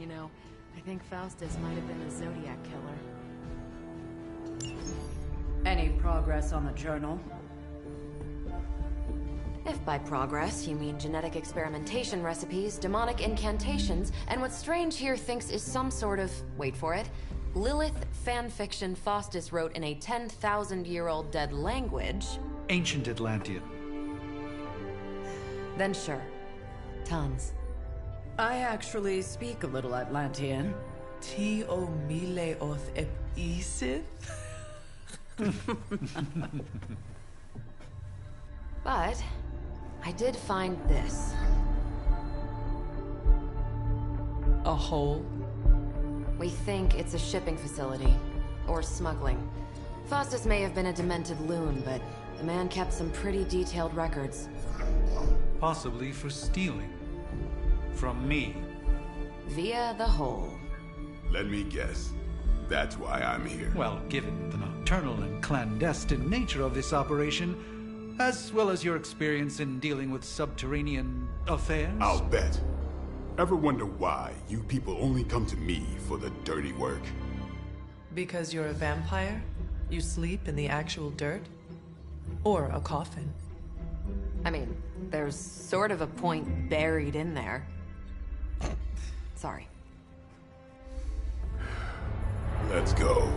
You know, I think Faustus might have been a Zodiac killer. Any progress on the journal? If by progress you mean genetic experimentation recipes, demonic incantations, and what Strange here thinks is some sort of, wait for it, Lilith fanfiction Faustus wrote in a 10,000-year-old dead language... Ancient Atlantean. Then sure. Tons. I actually speak a little Atlantean. Ti o mile oth ep isith? But I did find this. A hole? We think it's a shipping facility. Or smuggling. Faustus may have been a demented loon, but the man kept some pretty detailed records. Possibly for stealing. From me. Via the hole. Let me guess. That's why I'm here. Well, given the nocturnal and clandestine nature of this operation, as well as your experience in dealing with subterranean affairs... I'll bet. Ever wonder why you people only come to me for the dirty work? Because you're a vampire? You sleep in the actual dirt? Or a coffin? I mean, there's sort of a point buried in there. Sorry. Let's go.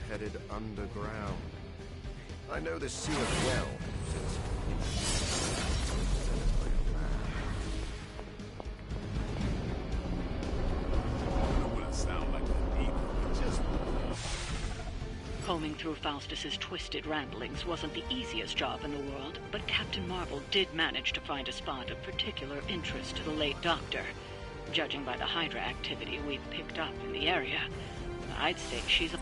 Headed underground. I know the sewer well, since... I don't want to sound like a diva, but just... Combing through Faustus's twisted ramblings wasn't the easiest job in the world, but Captain Marvel did manage to find a spot of particular interest to the late Doctor. Judging by the Hydra activity we've picked up in the area, I'd say she's a...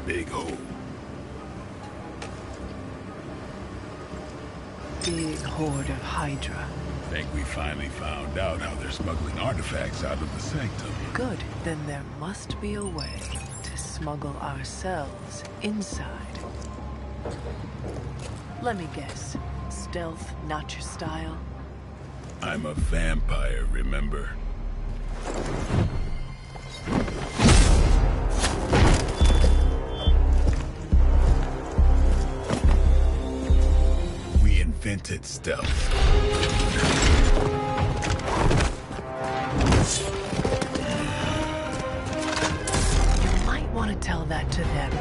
Big hole. Big horde of Hydra. Think we finally found out how they're smuggling artifacts out of the sanctum. Good. Then there must be a way to smuggle ourselves inside. Let me guess. Stealth, not your style? I'm a vampire, remember? We invented stealth. You might want to tell that to them.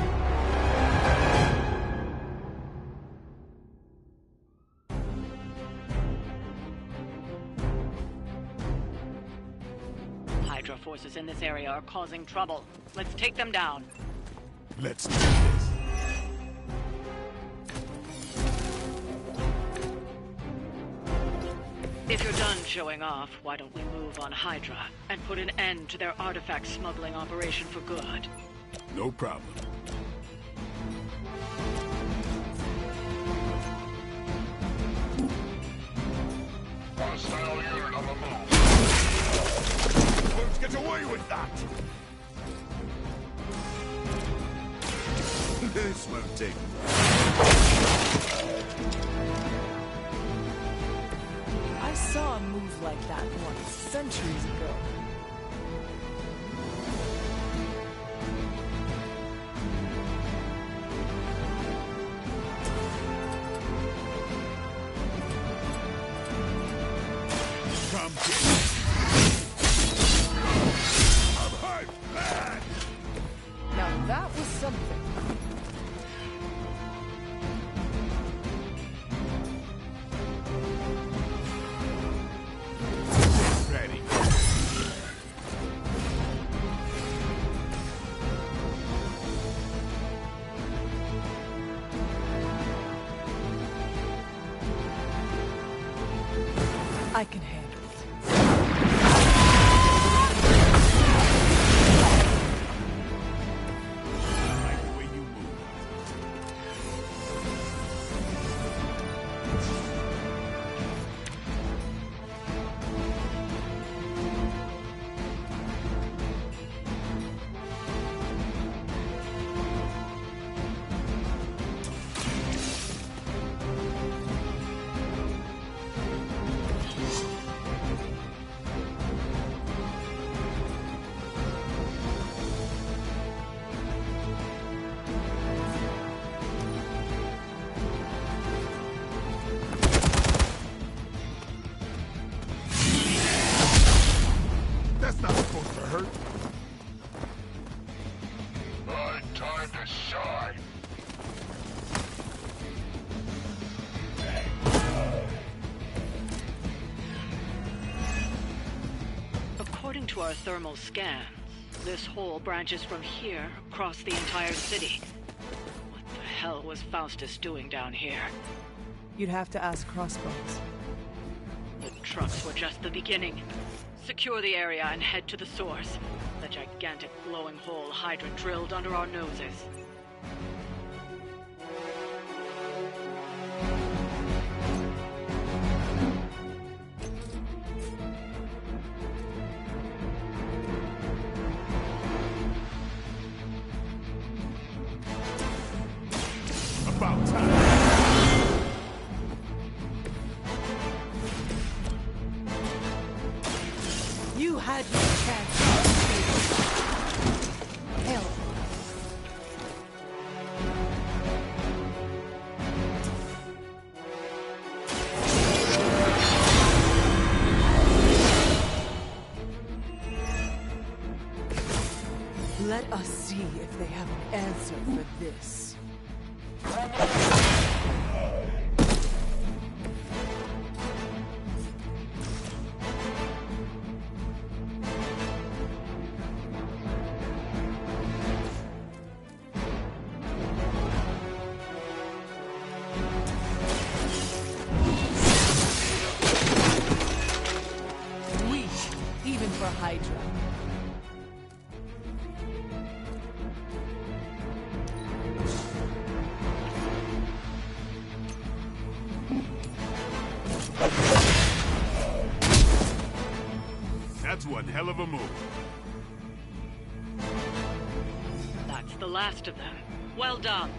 Hydra forces in this area are causing trouble. Let's take them down. Let's do this. If you're done showing off, why don't we move on Hydra and put an end to their artifact smuggling operation for good? No problem. Hostile unit on the move. Let's get away with that! This won't take. I saw a move like that once, centuries ago. Come get it. I'm hyped, man! Now that I can handle it. I like the way you move. That's not supposed to hurt. My time to shine. According to our thermal scans, this hole branches from here across the entire city. What the hell was Faustus doing down here? You'd have to ask Crossbones. The trucks were just the beginning. Secure the area and head to the source. The gigantic glowing hole Hydra drilled under our noses. About time. You had your chance. Hell. Let us see if they have an answer for this. Weak, even for Hydra. That's one hell of a move. That's the last of them. Well done.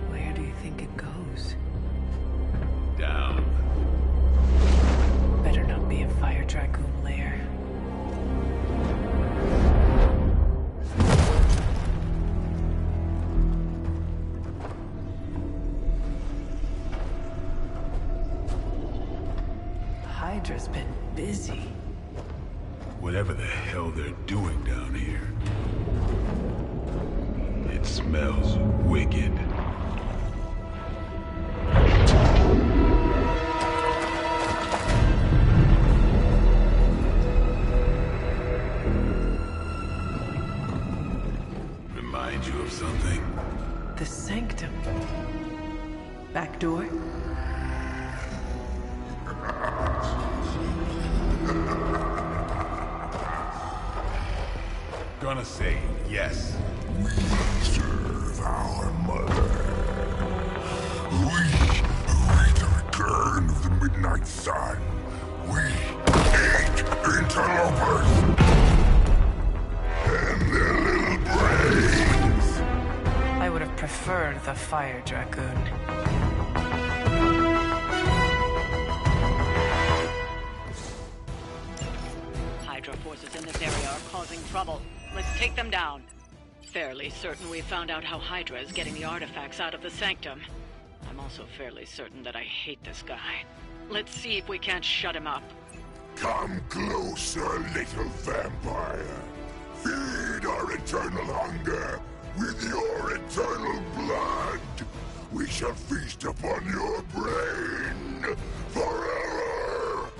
Where do you think it goes? Down. Better not be a fire dragoon lair. Hydra's been busy. Whatever the hell they're doing down here. It smells wicked. Remind you of something? The sanctum. Back door? Gonna say yes. We serve our mother. We await the return of the midnight sun. We hate interlopers and their little brains. I would have preferred the fire dragoon. Hydra forces in this area are causing trouble. Let's take them down. Fairly certain we found out how Hydra is getting the artifacts out of the sanctum. I'm also fairly certain that I hate this guy. Let's see if we can't shut him up. Come closer, little vampire. Feed our eternal hunger with your eternal blood. We shall feast upon your brain forever.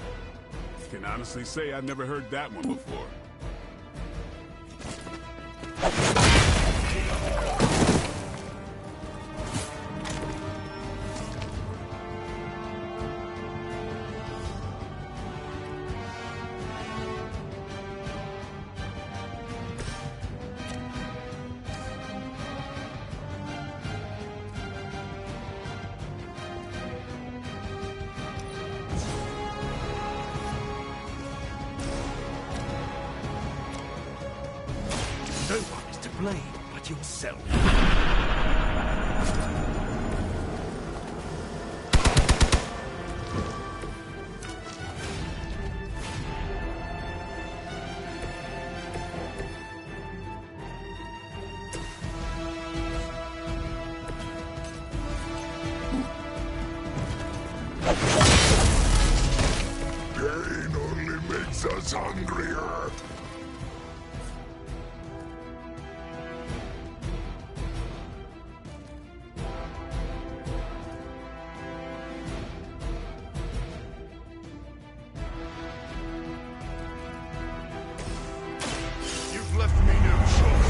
Can honestly say I've never heard that one before. No one is to blame but yourself. Pain only makes us hungrier. You've left me no choice.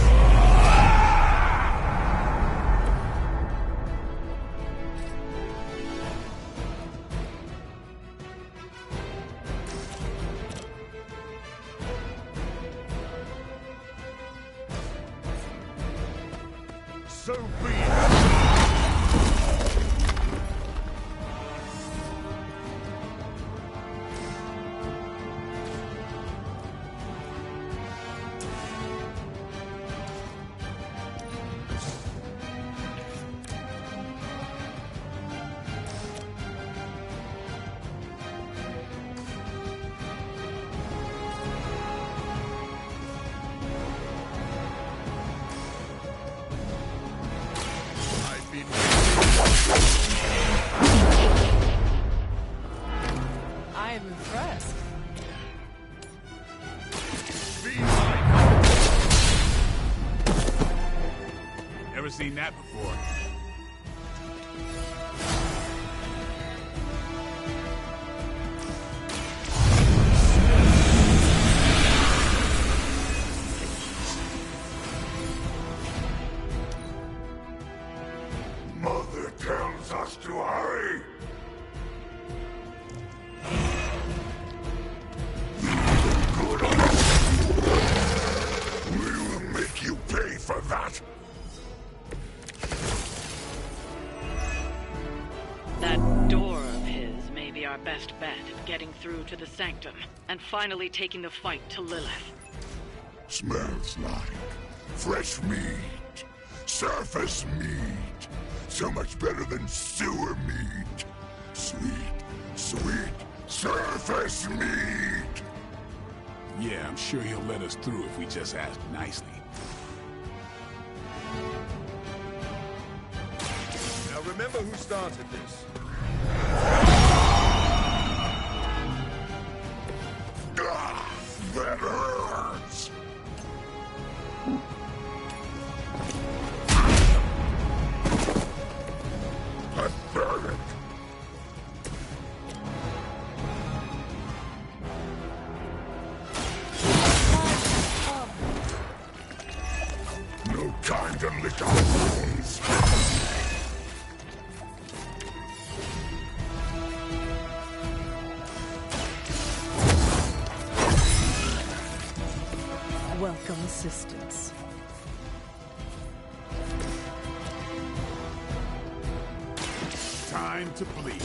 So be it. I've been I am impressed. Never seen that before. Mother tells us to hurry. Good on us. We will make you pay for that. That door of his may be our best bet at getting through to the Sanctum and finally taking the fight to Lilith. Smells like fresh meat, surface meat. So much better than sewer meat. Sweet, sweet surface meat. Yeah, I'm sure he'll let us through if we just ask nicely. Now remember who started this. Ah, that hurts. Pathetic. No time to lick our wounds. Welcome assistance. Time to bleed.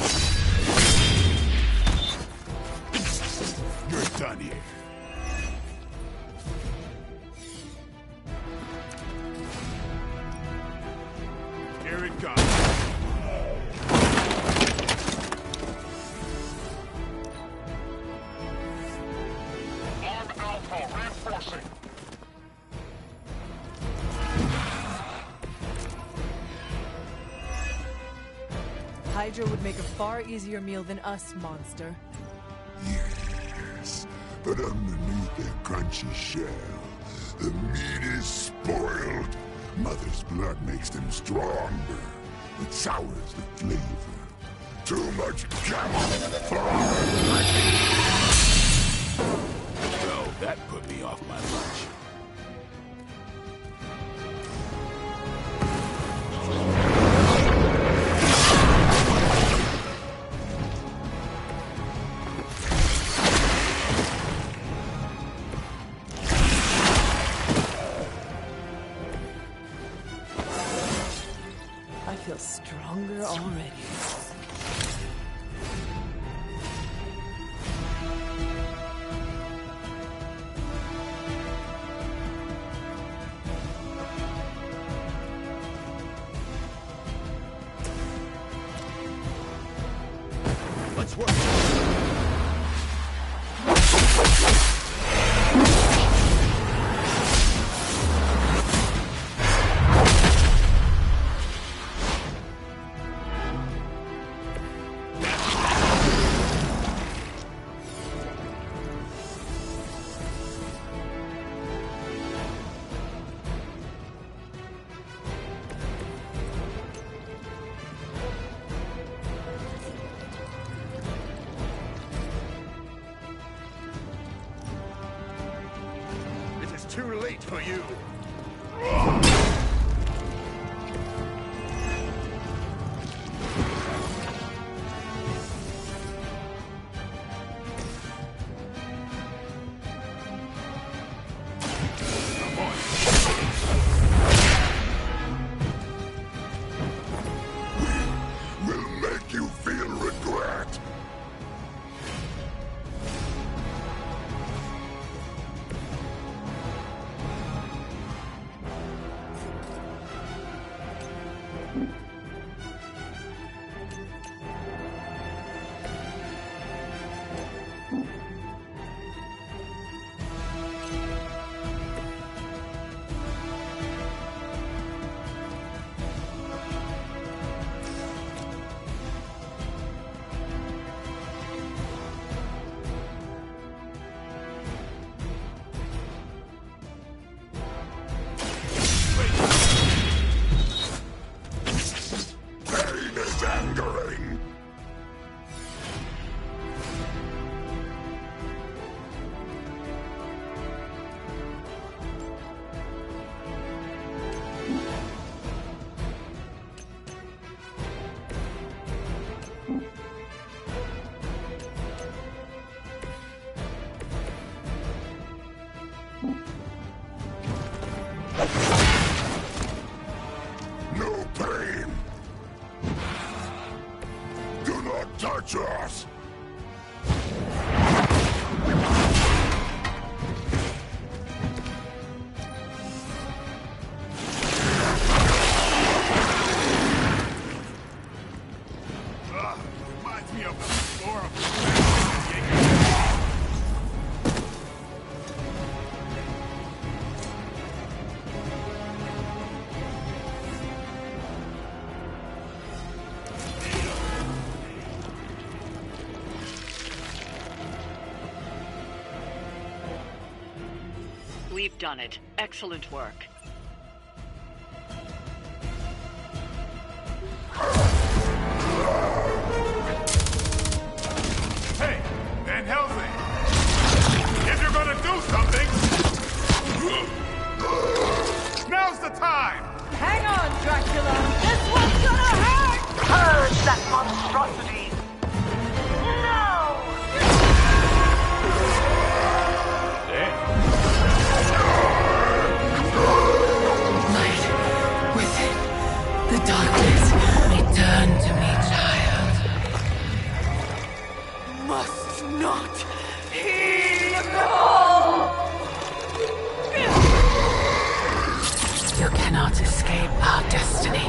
You're done here. Here it comes. Arm Alpha reinforcing. Hydra would make a far easier meal than us, monster. Yes, but underneath their crunchy shell, the meat is spoiled. Mother's blood makes them stronger. It sours the flavor. Too much camel for our Well, that put me off my lunch. I feel stronger already. Let's work. Too late for you. Will make you feel regret. Pain is angering. No pain. Do not touch us. Reminds me of the horrible. We've done it. Excellent work. Hey, Van Helsing! If you're gonna do something, now's the time! Hang on, Dracula! This one's gonna hurt! Purge that monstrosity! No! Light within the darkness, return to me, child. Must not heed the call! You cannot escape our destiny.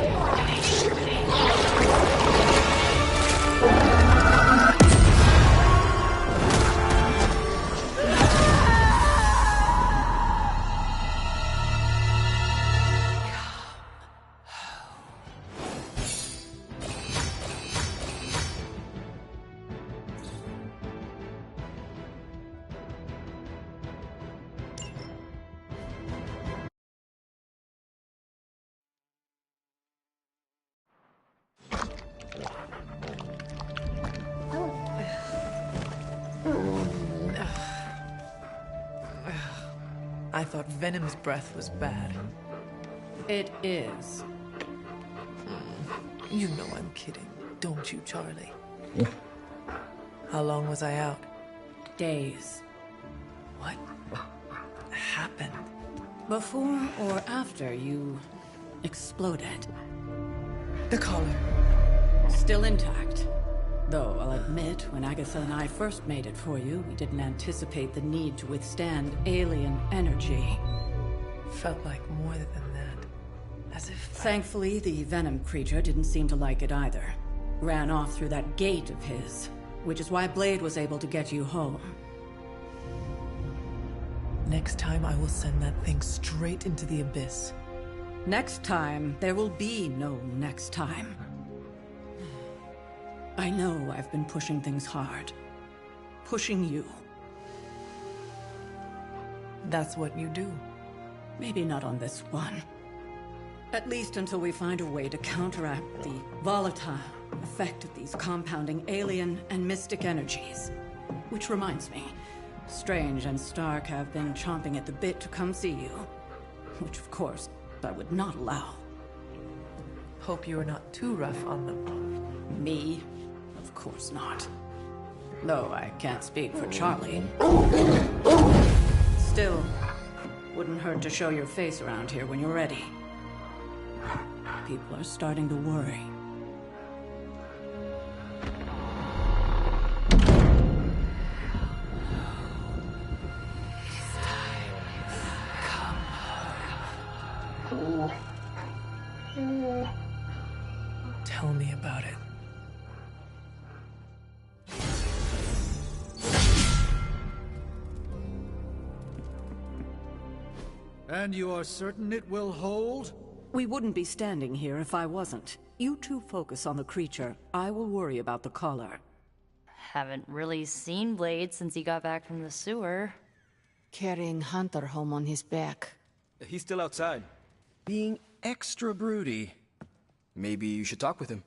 I thought Venom's breath was bad. It is. You know I'm kidding, don't you, Charlie? How long was I out? Days. What happened? Before or after you exploded. The collar. Still intact. Though, I'll admit, when Agatha and I first made it for you, we didn't anticipate the need to withstand alien energy. Felt like more than that. As if... Thankfully, the Venom creature didn't seem to like it either. Ran off through that gate of his, which is why Blade was able to get you home. Next time I will send that thing straight into the abyss. Next time, there will be no next time. I know I've been pushing things hard. Pushing you. That's what you do. Maybe not on this one. At least until we find a way to counteract the volatile effect of these compounding alien and mystic energies. Which reminds me, Strange and Stark have been chomping at the bit to come see you. Which, of course, I would not allow. Hope you are not too rough on them. Me? Of course not. Though I can't speak for Charlie. Still, wouldn't hurt to show your face around here when you're ready. People are starting to worry. Tell me about it. And you are certain it will hold? We wouldn't be standing here if I wasn't. You two focus on the creature. I will worry about the collar. Haven't really seen Blade since he got back from the sewer. Carrying Hunter home on his back. He's still outside. Being extra broody. Maybe you should talk with him.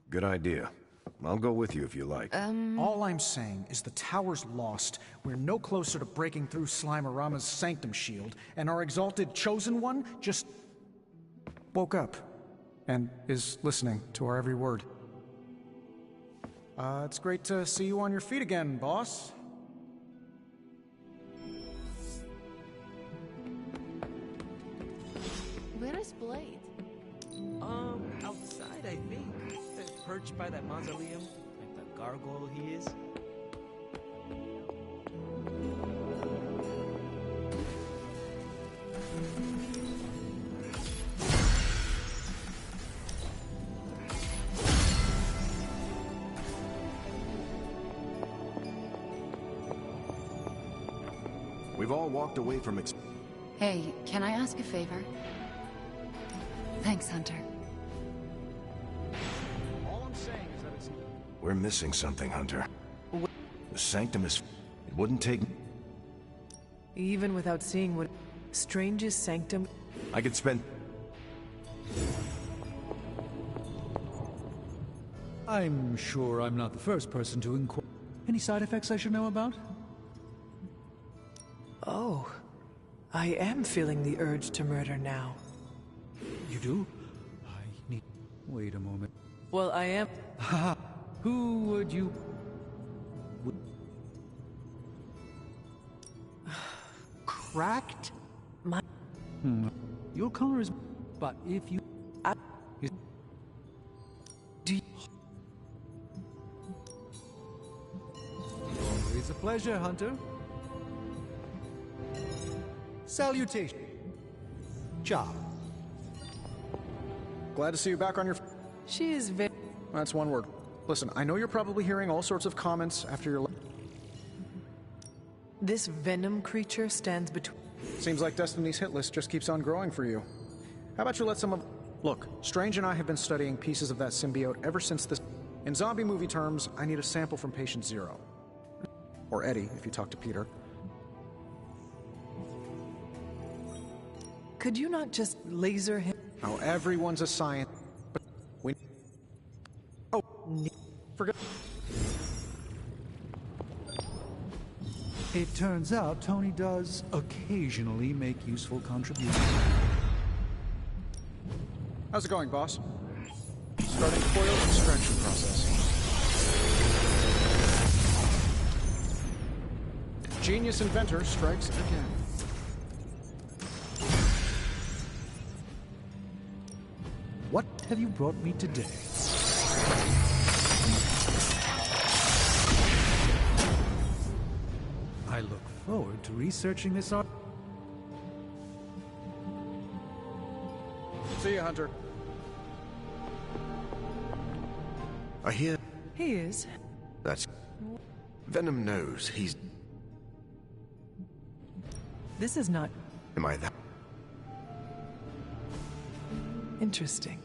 Good idea. I'll go with you if you like. All I'm saying is the tower's lost. We're no closer to breaking through Slimerama's sanctum shield, and our exalted chosen one just woke up and is listening to our every word. It's great to see you on your feet again, boss. Where is Blade? Outside, I think. Perched by that mausoleum, like the gargoyle he is. We've all walked away from Hey, can I ask a favor? Thanks, Hunter. All I'm saying is that it's... We're missing something, Hunter. The sanctum is... It wouldn't take... Even without seeing what Strange's sanctum... I could spend... I'm sure I'm not the first person to inquire. Any side effects I should know about? Oh, I am feeling the urge to murder now. You do? I need... Wait a moment. Well, I am... Haha. Who would you... Cracked? My... Your color is... But if you... Do you... Always a pleasure, Hunter. Salutation. Ciao. Glad to see you back on your... She is very... That's one word. Listen, I know you're probably hearing all sorts of comments after your... This venom creature stands between... Seems like Destiny's hit list just keeps on growing for you. How about you let some of... Look, Strange and I have been studying pieces of that symbiote ever since this... In zombie movie terms, I need a sample from Patient Zero. Or Eddie, if you talk to Peter. Could you not just laser him? Oh, everyone's a scientist. But we... Oh, forget... It turns out Tony does occasionally make useful contributions. How's it going, boss? Starting coil extraction process. Genius inventor strikes again. What have you brought me today? I look forward to researching this art. See you, Hunter. I hear He is. that's... Venom knows he's... This is not Am I that... interesting.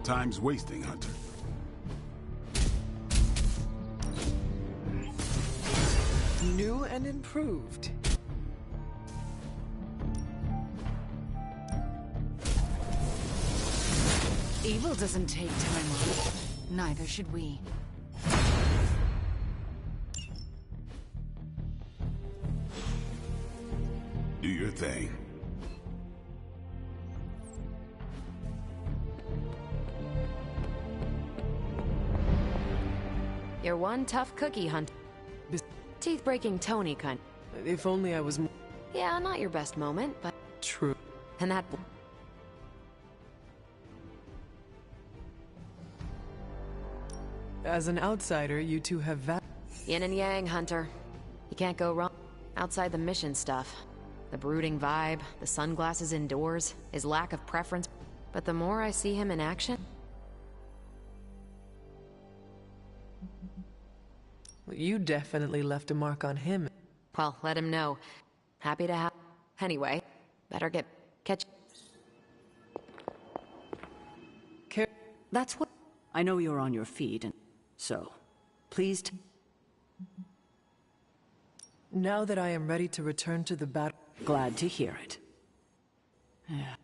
Time's wasting, Hunter. New and improved. Evil doesn't take time off. Neither should we. Do your thing. You're one tough cookie, Hunt. Teeth-breaking Tony kind. If only I was more Yeah, not your best moment, but... true. And that... As an outsider, you two have Yin and yang, Hunter. You can't go wrong. Outside the mission stuff. The brooding vibe, the sunglasses indoors, his lack of preference. But the more I see him in action... You definitely left a mark on him. Well, let him know. Happy to have... Anyway, better catch... That's what... I know you're on your feet, and so, please Now that I am ready to return to the battle... Glad to hear it. Yeah.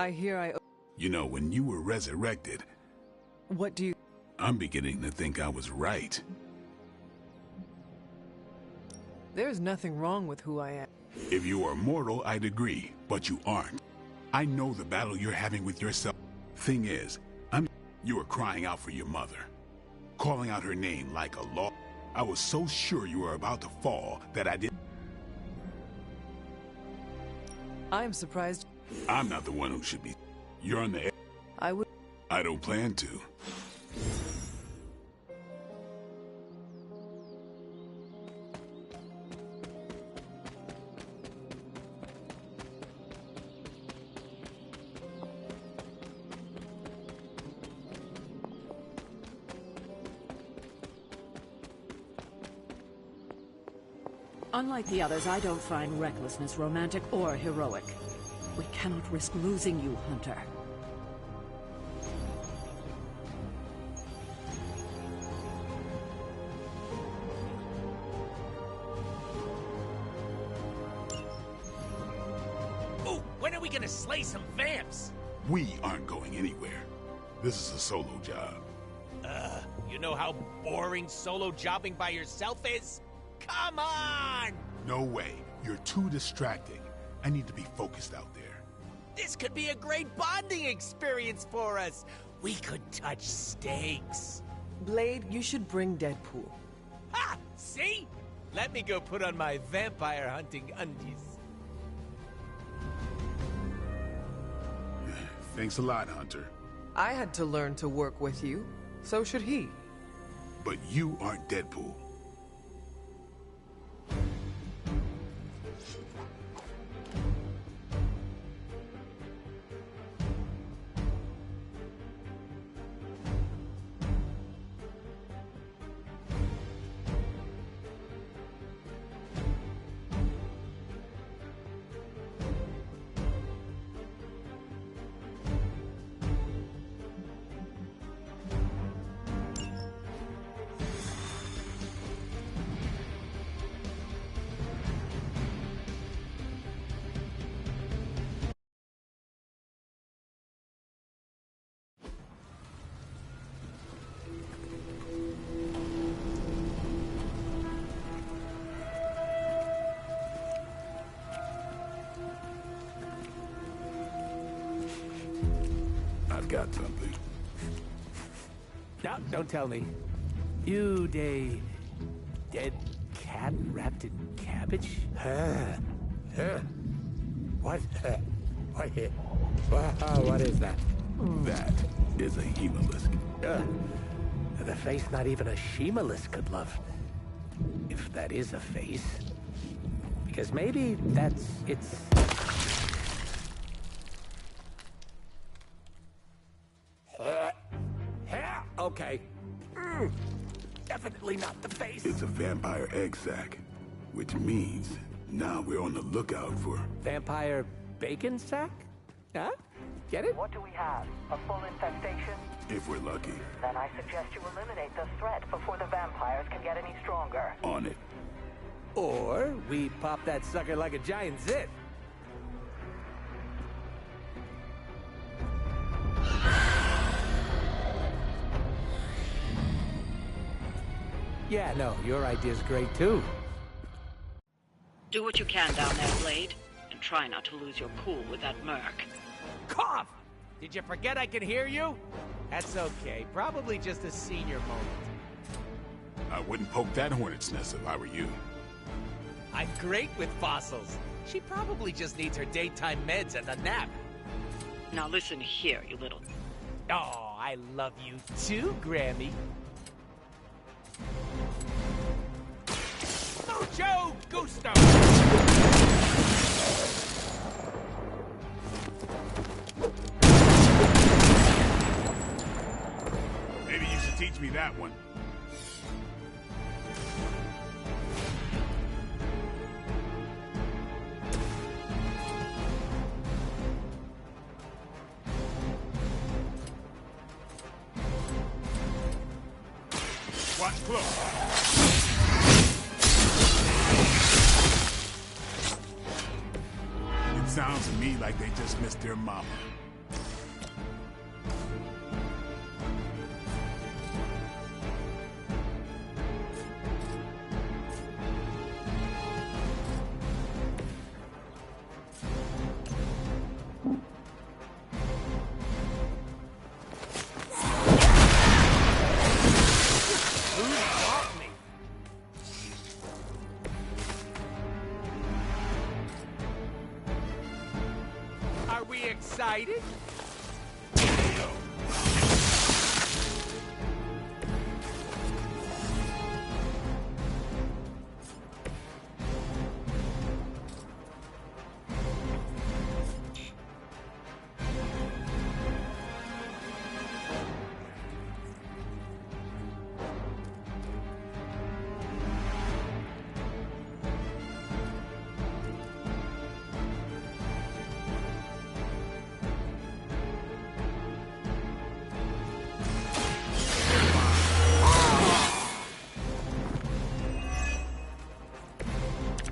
I hear You know, when you were resurrected, What do you... I'm beginning to think I was right. There's nothing wrong with who I am. If you are mortal, I'd agree, but you aren't. I know the battle you're having with yourself. Thing is, you were crying out for your mother, calling out her name like a law. I was so sure you were about to fall that I didn't. I'm surprised. I'm not the one who should be. You're on the air. I would... I don't plan to. Unlike the others, I don't find recklessness romantic or heroic. We cannot risk losing you, Hunter. Oh, when are we gonna slay some vamps? We aren't going anywhere. This is a solo job. You know how boring solo jobbing by yourself is? Come on! No way. You're too distracting. I need to be focused out there. This could be a great bonding experience for us. We could touch steaks. Blade, you should bring Deadpool. Ha! See? Let me go put on my vampire hunting undies. Thanks a lot, Hunter. I had to learn to work with you. So should he. But you aren't Deadpool. I've got something. No, don't tell me. You dead cat wrapped in cabbage? What? What is that? That is a hemolisk. The face not even a shemalisk could love. If that is a face. Because maybe it's... Okay. Definitely not the face. It's a vampire egg sac, which means now we're on the lookout for... Vampire bacon sack? Huh? Get it? What do we have? A full infestation? If we're lucky. Then I suggest you eliminate the threat before the vampires can get any stronger. On it. Or we pop that sucker like a giant zit. Yeah, no, your idea's great too. Do what you can down there, Blade, and try not to lose your cool with that merc. Cough! Did you forget I can hear you? That's okay. Probably just a senior moment. I wouldn't poke that hornet's nest if I were you. I'm great with fossils. She probably just needs her daytime meds and a nap. Now listen here, you little... Oh, I love you too, Grammy. Mucho gusto! Maybe you should teach me that one. Watch close. It sounds to me like they just missed their mama. Are we excited?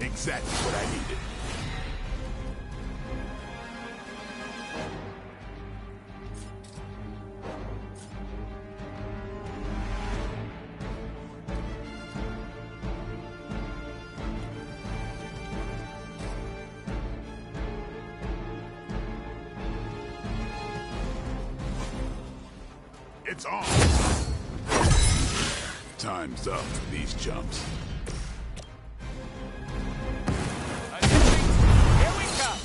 Exactly what I needed. It's on. Time's up for these chumps. Here we come!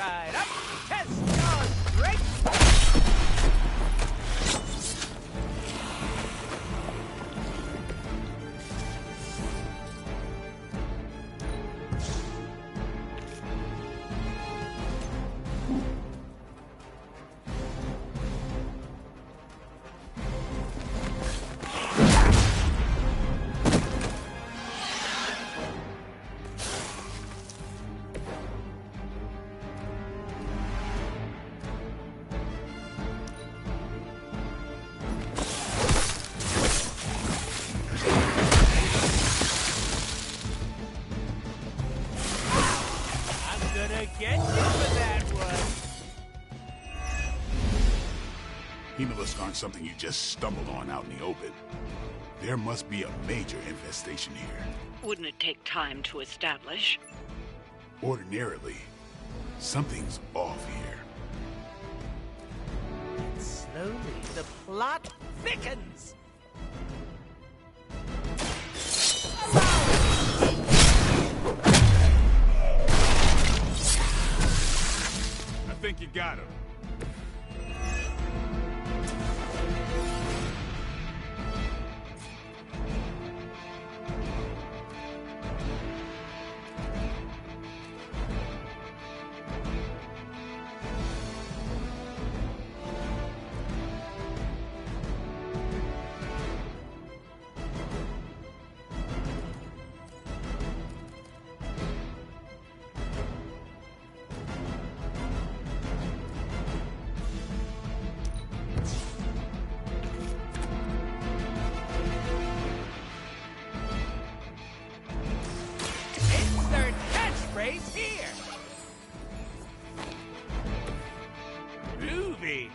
side. Up, test your strength. Get you for that one. Hemolisks aren't something you just stumbled on out in the open. There must be a major infestation here. Wouldn't it take time to establish? Ordinarily, something's off here. And slowly, the plot thickens. I think you got him. Insert catchphrase here. Groovy.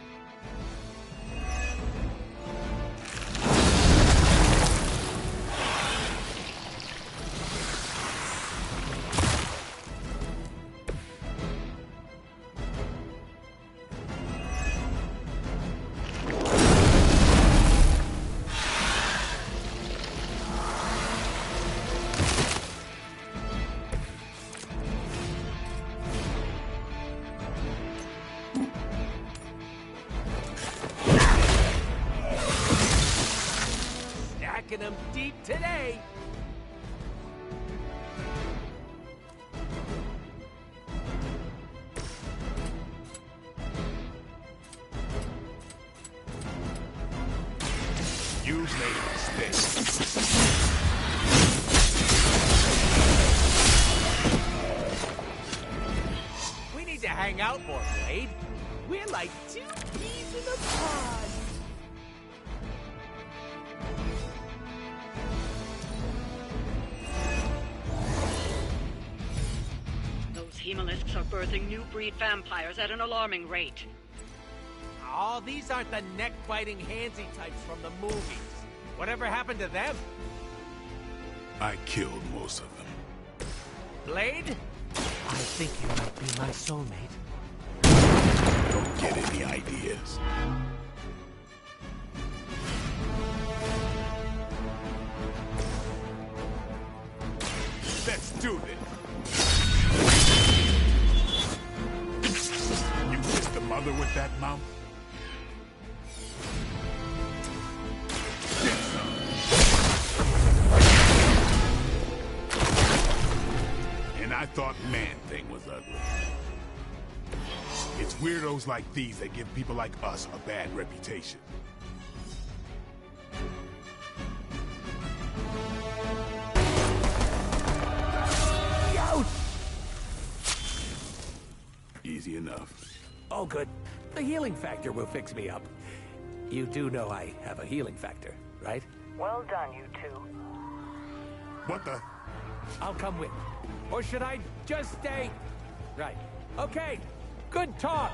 Stacking them deep today. You made a mistake. We need to hang out more, Blade. We're like two peas in a pod. Those hemolisks are birthing new breed vampires at an alarming rate. Oh, these aren't the neck-biting handsy types from the movies. Whatever happened to them? I killed most of them. Blade? I think you might be my soulmate. Don't get any ideas. Let's do this. You kissed the mother with that mouth? And I thought Man-Thing was ugly. It's weirdos like these that give people like us a bad reputation. Easy enough. Oh, good. The healing factor will fix me up. You do know I have a healing factor, right? Well done, you two. What the? I'll come with. Or should I just stay? Right. Okay. Good talk.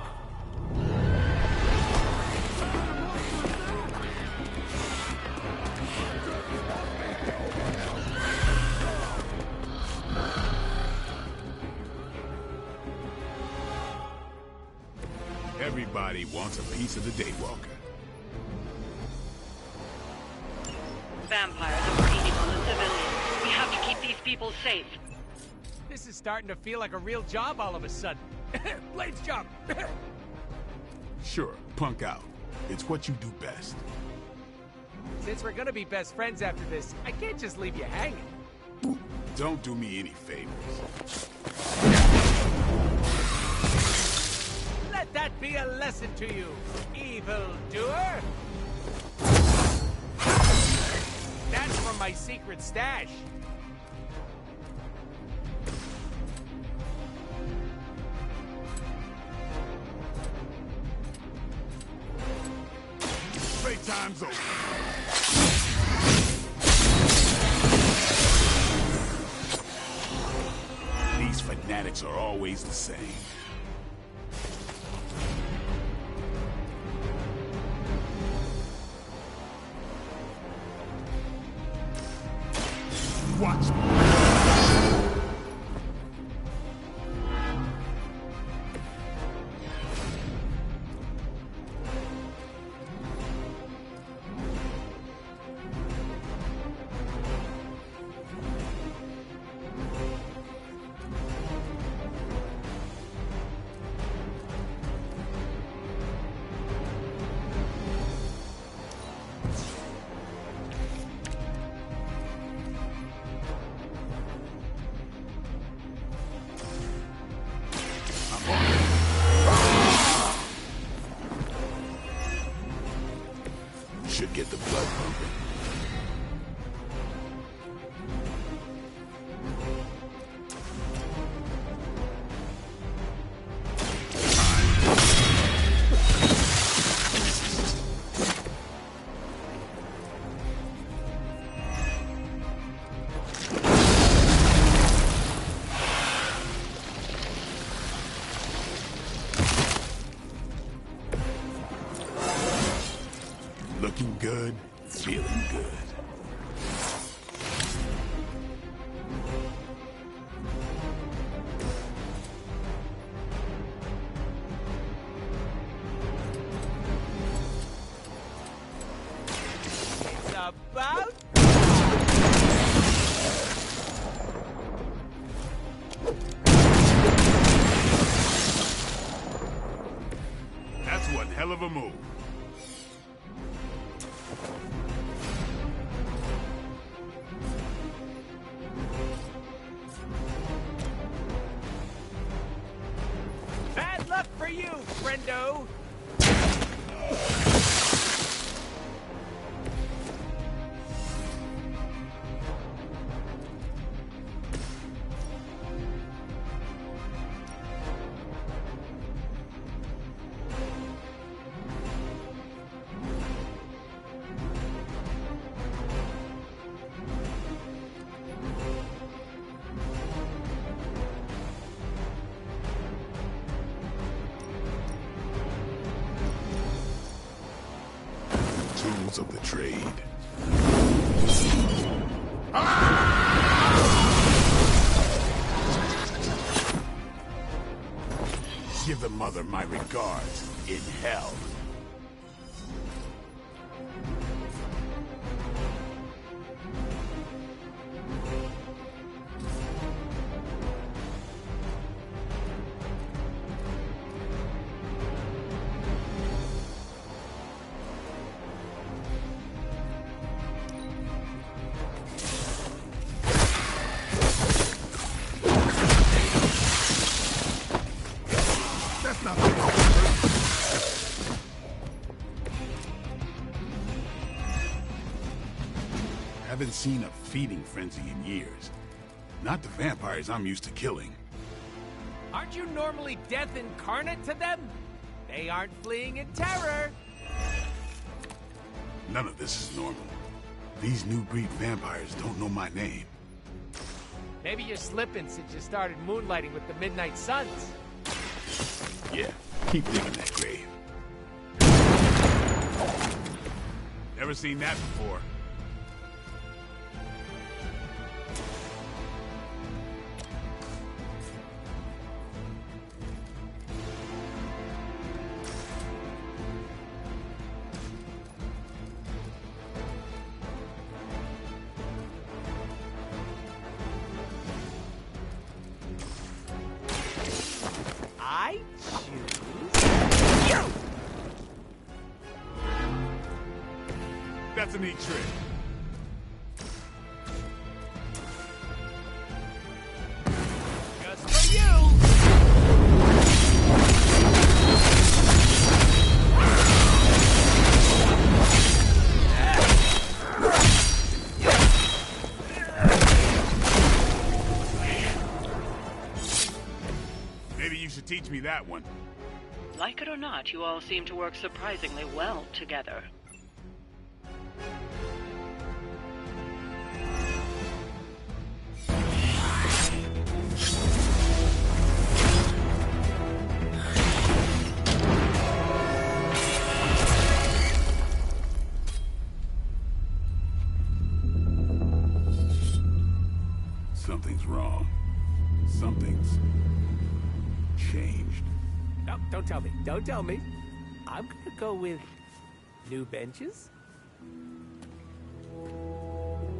Everybody wants a piece of the Daywalker. Vampires are feeding on the civilians. We have to keep these people safe. This is starting to feel like a real job all of a sudden. Blades jump! Sure, punk out. It's what you do best. Since we're gonna be best friends after this, I can't just leave you hanging. Don't do me any favors. Let that be a lesson to you, evildoer! That's from my secret stash. Playtime's over. These fanatics are always the same. Watch me. Should get the blood pumping. Looking good, feeling good. It's about... That's one hell of a move. Bad luck for you, friendo! Tools of the trade. Give the mother my regards in hell. That's not Haven't seen a feeding frenzy in years. Not the vampires I'm used to killing. Aren't you normally death incarnate to them? They aren't fleeing in terror. None of this is normal. These new breed vampires don't know my name. Maybe you're slipping since you started moonlighting with the Midnight Suns. Yeah, keep digging that grave. Never seen that before. I That's a neat trick. Just for you! Maybe you should teach me that one. Like it or not, you all seem to work surprisingly well together. Something's wrong. Something's changed. No, don't tell me. Don't tell me. I'm gonna go with new benches.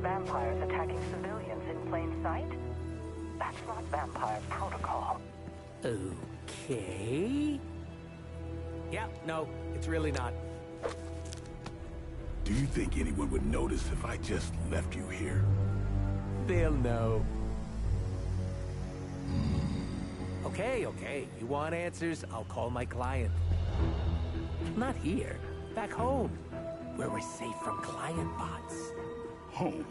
Vampires attacking civilians in plain sight? That's not vampire protocol. Okay. Yeah, no, it's really not. Do you think anyone would notice if I just left you here? They'll know. Okay. You want answers? I'll call my client. Not here. Back home. Where we're safe from client bots. Home?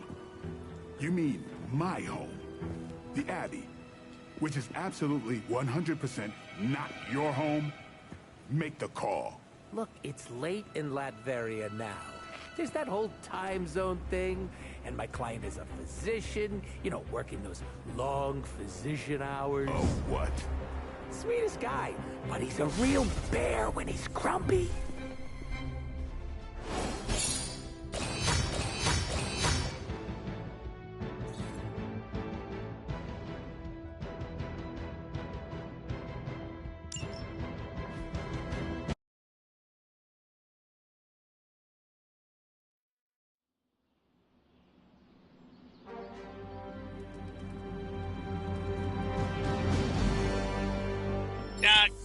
You mean my home? The Abbey, which is absolutely 100% not your home? Make the call. Look, it's late in Latveria now. There's that whole time zone thing, and my client is a physician, you know, working those long physician hours. Oh, what? Sweetest guy, but he's a real bear when he's grumpy.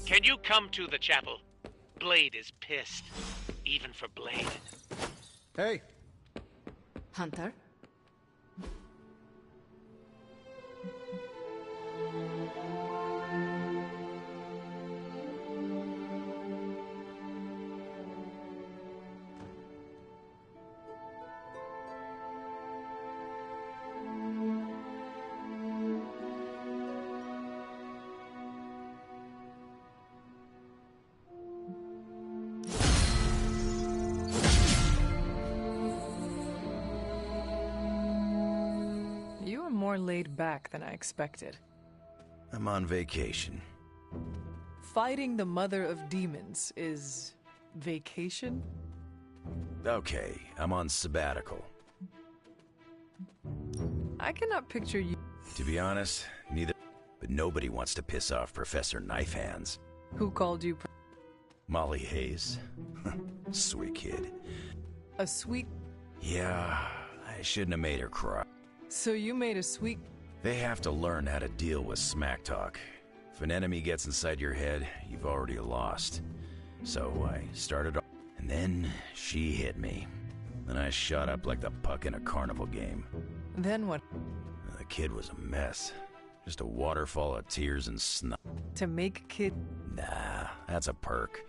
Can you come to the chapel? Blade is pissed. Even for Blade. Hey. Hunter? More laid back than I expected. I'm on vacation. Fighting the mother of demons is vacation? Okay, I'm on sabbatical. I cannot picture you. To be honest, neither. But nobody wants to piss off Professor Knife Hands. Who called you? Molly Hayes. Sweet kid. A sweet... Yeah, I shouldn't have made her cry. So you made a sweet... They have to learn how to deal with smack talk. If an enemy gets inside your head, you've already lost. So I started off, and then she hit me. And I shot up like the puck in a carnival game. Then what? The kid was a mess. Just a waterfall of tears and snot. To make a kid... Nah, that's a perk.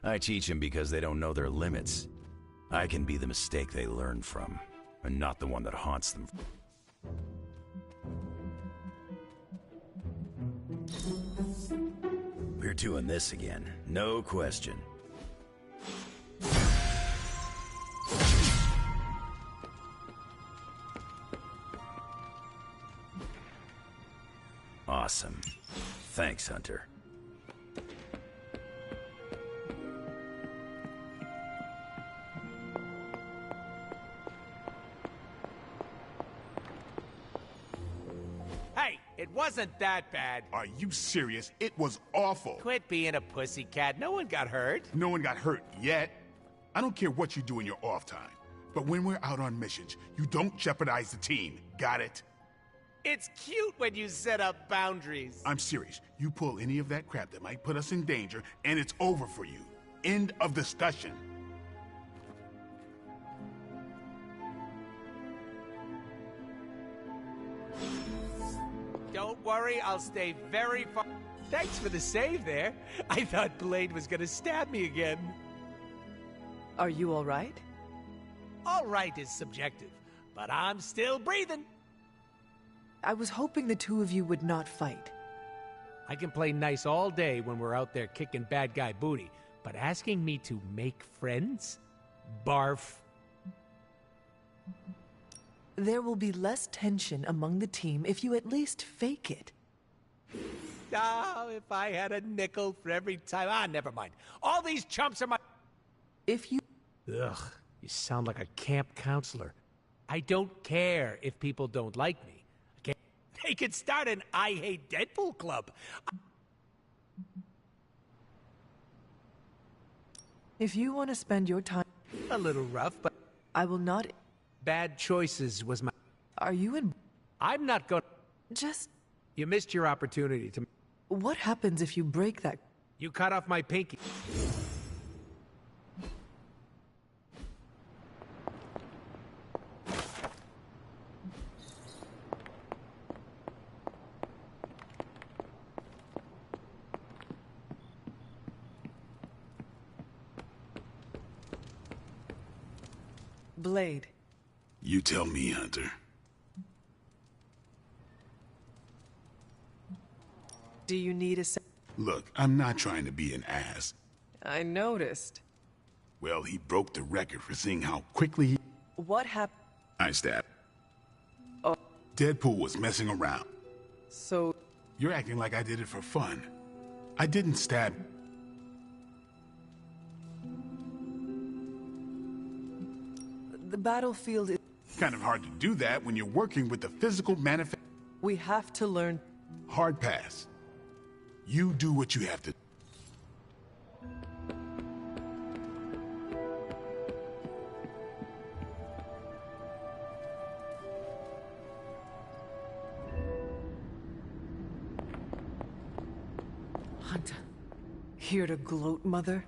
I teach them because they don't know their limits. I can be the mistake they learn from, and not the one that haunts them. We're doing this again, no question. Awesome. Thanks, Hunter. It wasn't that bad. Are you serious? It was awful. Quit being a pussycat. No one got hurt. No one got hurt yet. I don't care what you do in your off time. But when we're out on missions, you don't jeopardize the team. Got it? It's cute when you set up boundaries. I'm serious. You pull any of that crap that might put us in danger, and it's over for you. End of discussion. Don't worry, I'll stay very far. Thanks for the save there. I thought Blade was gonna stab me again. Are you all right? All right is subjective, but I'm still breathing. I was hoping the two of you would not fight. I can play nice all day when we're out there kicking bad guy booty, but asking me to make friends? Barf. There will be less tension among the team if you at least fake it. Oh, if I had a nickel for every time. Ah, never mind. All these chumps are my... If you... Ugh, you sound like a camp counselor. I don't care if people don't like me. Okay? They could start an I Hate Deadpool club. If you want to spend your time... A little rough, but... I will not... Bad choices was my... Are you in... I'm not gonna... Just... You missed your opportunity to... What happens if you break that... You cut off my pinky. Blade. You tell me, Hunter. Do you need a... Look, I'm not trying to be an ass. I noticed. Well, he broke the record for seeing how quickly he... What happened? I stabbed. Oh. Deadpool was messing around. So... You're acting like I did it for fun. I didn't stab... The battlefield is... Kind of hard to do that when you're working with the physical manifest... We have to learn... Hard pass. You do what you have to... Hunter. Here to gloat, Mother?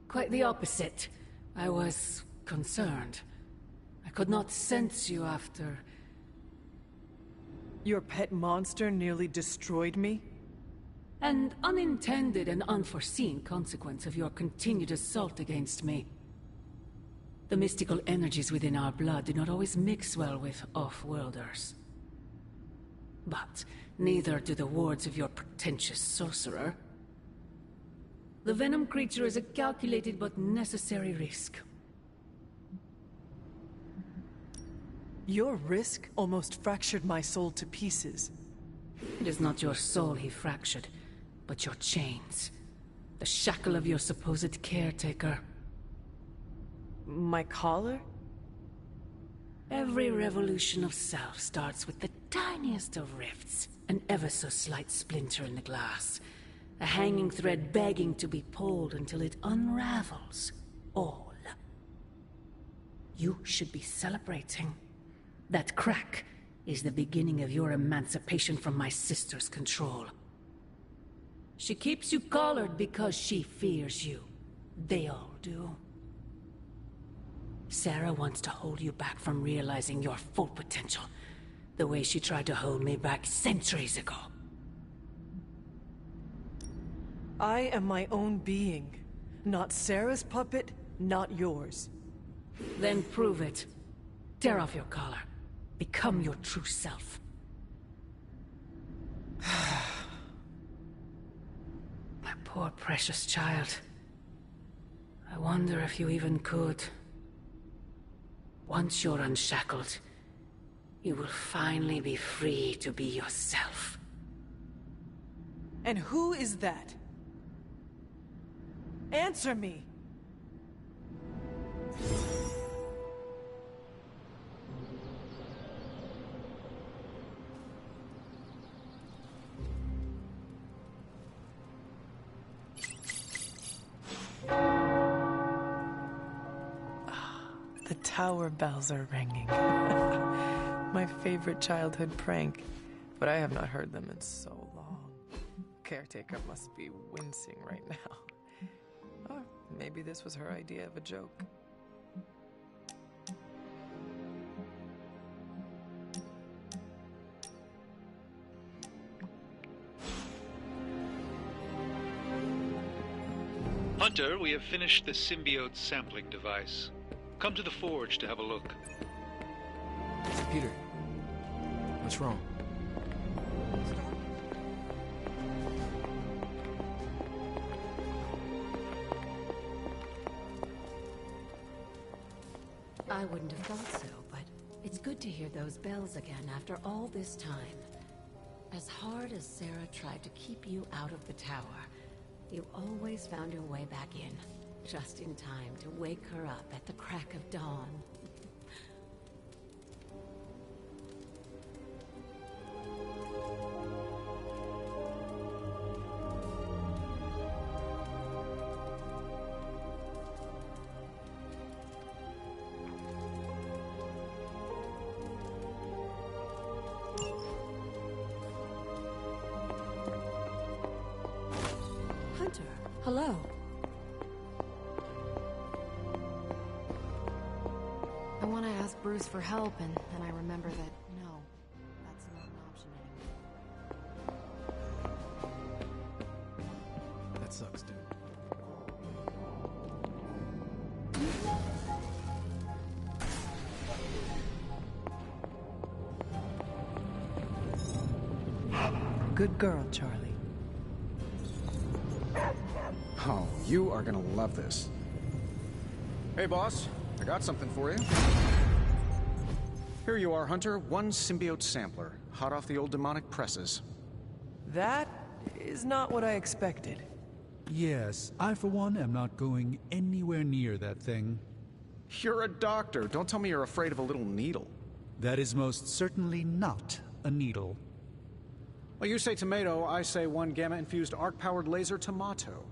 Quite the opposite. I was concerned. I could not sense you after... Your pet monster nearly destroyed me? An unintended and unforeseen consequence of your continued assault against me. The mystical energies within our blood do not always mix well with off-worlders. But neither do the wards of your pretentious sorcerer. The venom creature is a calculated but necessary risk. Your risk almost fractured my soul to pieces. It is not your soul he fractured, but your chains. The shackle of your supposed caretaker. My collar? Every revolution of self starts with the tiniest of rifts. An ever so slight splinter in the glass. A hanging thread begging to be pulled until it unravels. All. You should be celebrating. That crack is the beginning of your emancipation from my sister's control. She keeps you collared because she fears you. They all do. Sarah wants to hold you back from realizing your full potential, the way she tried to hold me back centuries ago. I am my own being. Not Sarah's puppet, not yours. Then prove it. Tear off your collar. Become your true self. My poor precious child. I wonder if you even could. Once you're unshackled, you will finally be free to be yourself. And who is that? Answer me! The tower bells are ringing. My favorite childhood prank. But I have not heard them in so long. Caretaker must be wincing right now. Or maybe this was her idea of a joke. Hunter, we have finished the symbiote sampling device. Come to the forge to have a look. Peter, what's wrong? I wouldn't have thought so, but it's good to hear those bells again after all this time. As hard as Sarah tried to keep you out of the tower, you always found your way back in, just in time to wake her up at the crack of dawn. Hunter, hello. I want to ask Bruce for help, and then I remember that, no, that's not an option anymore. That sucks, dude. Good girl, Charlie. Oh, you are gonna love this. Hey, boss. I got something for you. Here you are, Hunter. One symbiote sampler. Hot off the old demonic presses. That is not what I expected. Yes, I for one am not going anywhere near that thing. You're a doctor. Don't tell me you're afraid of a little needle. That is most certainly not a needle. Well, you say tomato, I say one gamma-infused arc-powered laser tomato.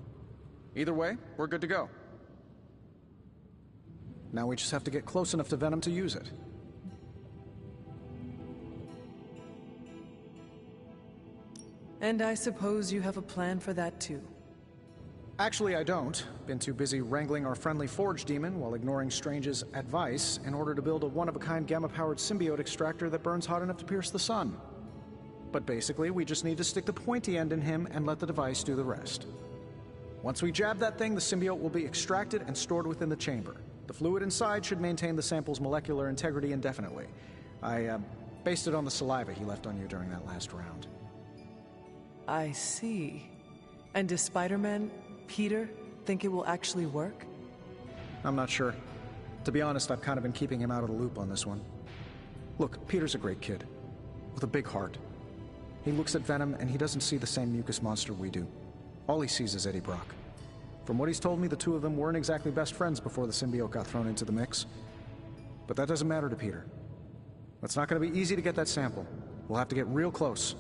Either way, we're good to go. Now we just have to get close enough to Venom to use it. And I suppose you have a plan for that too. Actually, I don't. Been too busy wrangling our friendly Forge demon while ignoring Strange's advice in order to build a one-of-a-kind gamma-powered symbiote extractor that burns hot enough to pierce the sun. But basically, we just need to stick the pointy end in him and let the device do the rest. Once we jab that thing, the symbiote will be extracted and stored within the chamber. The fluid inside should maintain the sample's molecular integrity indefinitely. I based it on the saliva he left on you during that last round. I see. And does Spider-Man, Peter, think it will actually work? I'm not sure. To be honest, I've kind of been keeping him out of the loop on this one. Look, Peter's a great kid, with a big heart. He looks at Venom and he doesn't see the same mucus monster we do. All he sees is Eddie Brock. From what he's told me, the two of them weren't exactly best friends before the symbiote got thrown into the mix. But that doesn't matter to Peter. It's not going to be easy to get that sample. We'll have to get real close.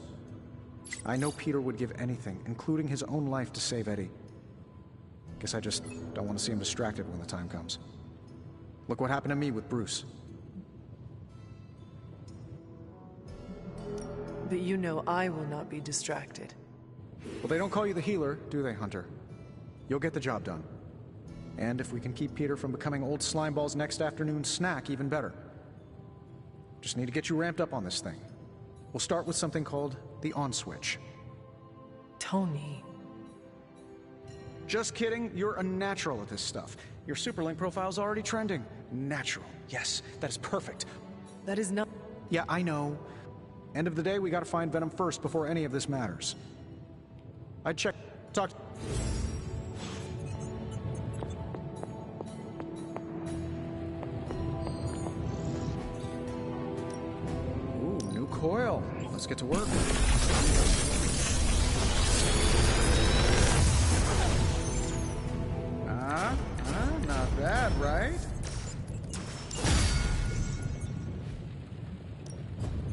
I know Peter would give anything, including his own life, to save Eddie. Guess I just don't want to see him distracted when the time comes. Look what happened to me with Bruce. But you know I will not be distracted. Well, they don't call you the healer, do they, Hunter? You'll get the job done. And if we can keep Peter from becoming old Slimeball's next afternoon snack, even better. Just need to get you ramped up on this thing. We'll start with something called the on switch. Tony. Just kidding, you're a natural at this stuff. Your Superlink profile's already trending. Natural, yes, that is perfect. That is not... Yeah, I know. End of the day, we gotta find Venom first before any of this matters. I'd check... talk... Ooh, new coil. Let's get to work. Not bad, right?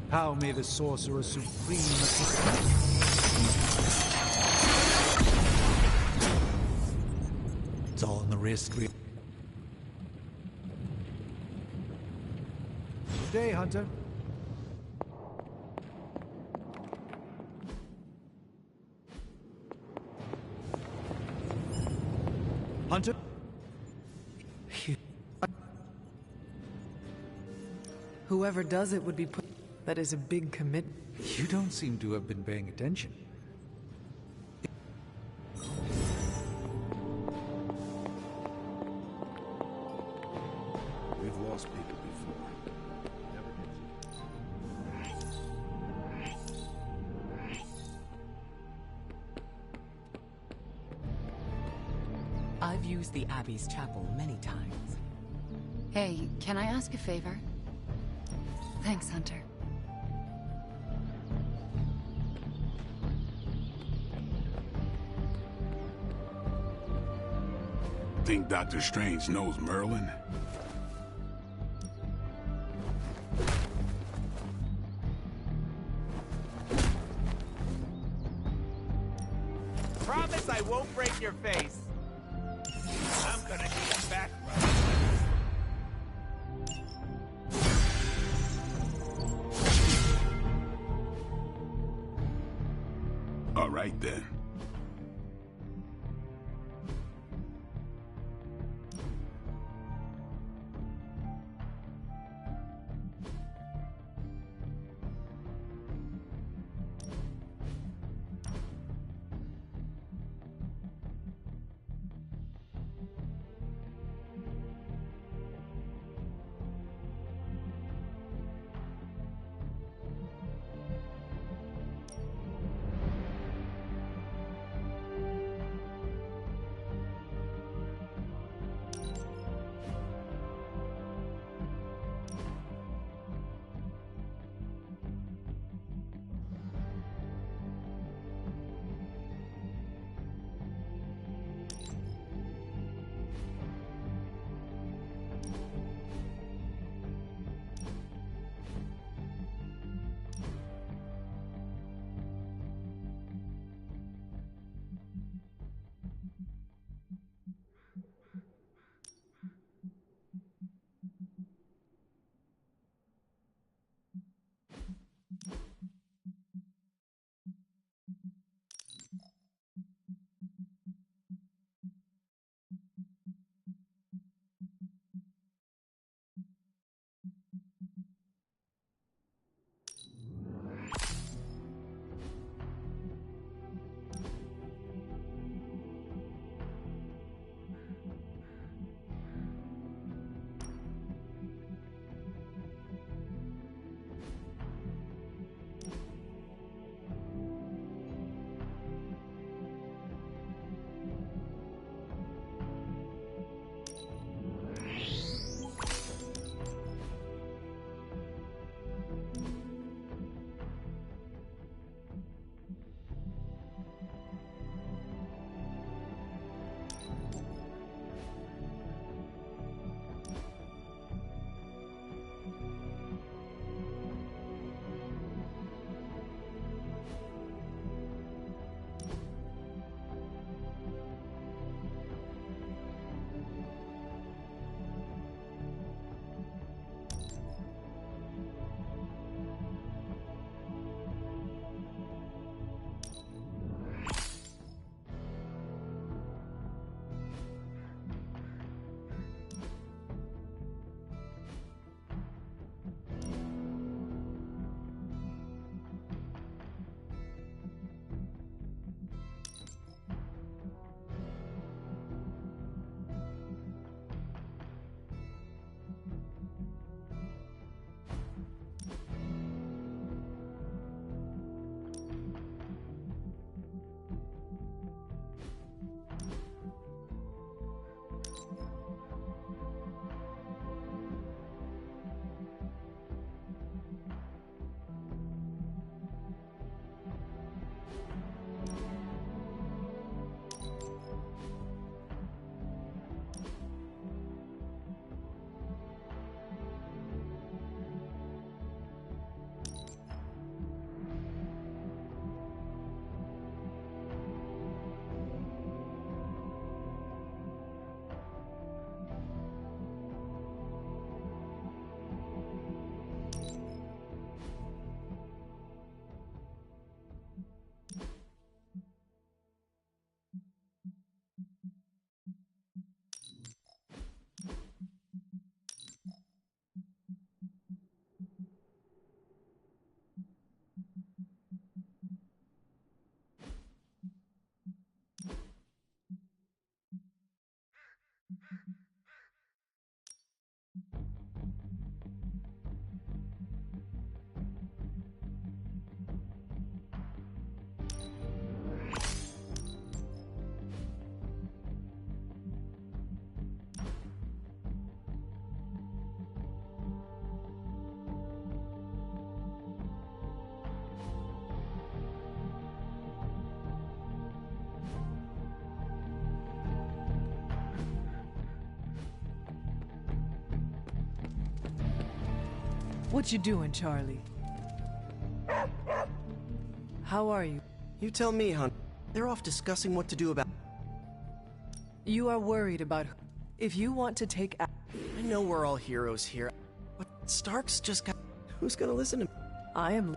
How may the Sorcerer Supreme assist me? It's all in the wrist. Good day, Hunter. Hunter? Whoever does it would be put... That is a big commitment. You don't seem to have been paying attention. I've used the Abbey's chapel many times. Hey, can I ask a favor? Thanks, Hunter. Think Doctor Strange knows Merlin? Promise I won't break your face. I'm gonna need a back rub. All right, then. What you doing, Charlie? How are you? You tell me, hon. They're off discussing what to do about... You are worried about... If you want to take... I know we're all heroes here, but Stark's just got... Who's gonna listen to me? I am...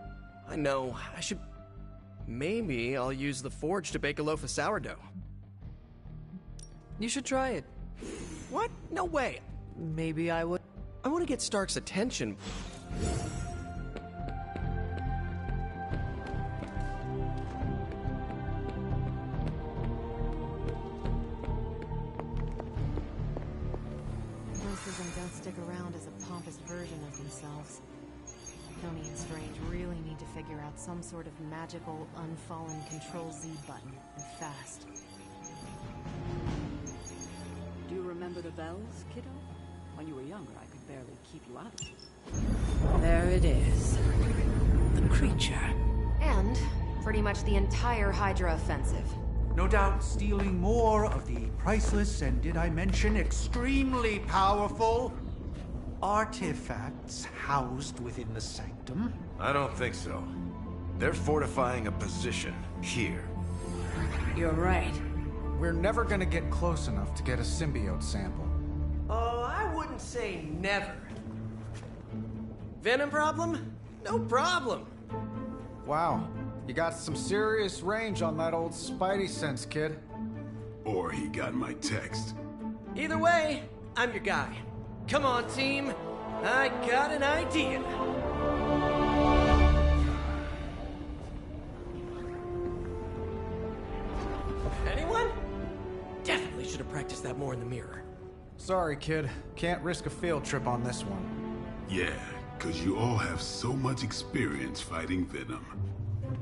I know, I should... Maybe I'll use the forge to bake a loaf of sourdough. You should try it. What? No way. Maybe I would... I want to get Stark's attention. Most of them don't stick around as a pompous version of themselves. Tony and Strange really need to figure out some sort of magical, unfallen Control-Z button, and fast. Do you remember the bells, kiddo? When you were younger, I could barely keep you out. There it is. The creature. And pretty much the entire Hydra offensive. No doubt stealing more of the priceless and, did I mention, extremely powerful artifacts housed within the sanctum. I don't think so. They're fortifying a position here. You're right. We're never gonna get close enough to get a symbiote sample. Oh, I wouldn't say never. Venom problem? No problem. Wow, you got some serious range on that old Spidey sense, kid. Or he got my text. Either way, I'm your guy. Come on, team. I got an idea. Anyone? Definitely should have practiced that more in the mirror. Sorry, kid. Can't risk a field trip on this one. Yeah, because you all have so much experience fighting Venom.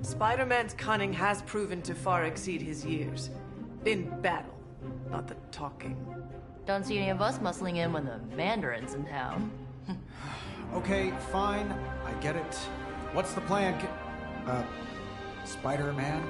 Spider-Man's cunning has proven to far exceed his years. In battle, not the talking. Don't see any of us muscling in when the Mandarin's in town. Okay, fine. I get it. What's the plan, Spider-Man?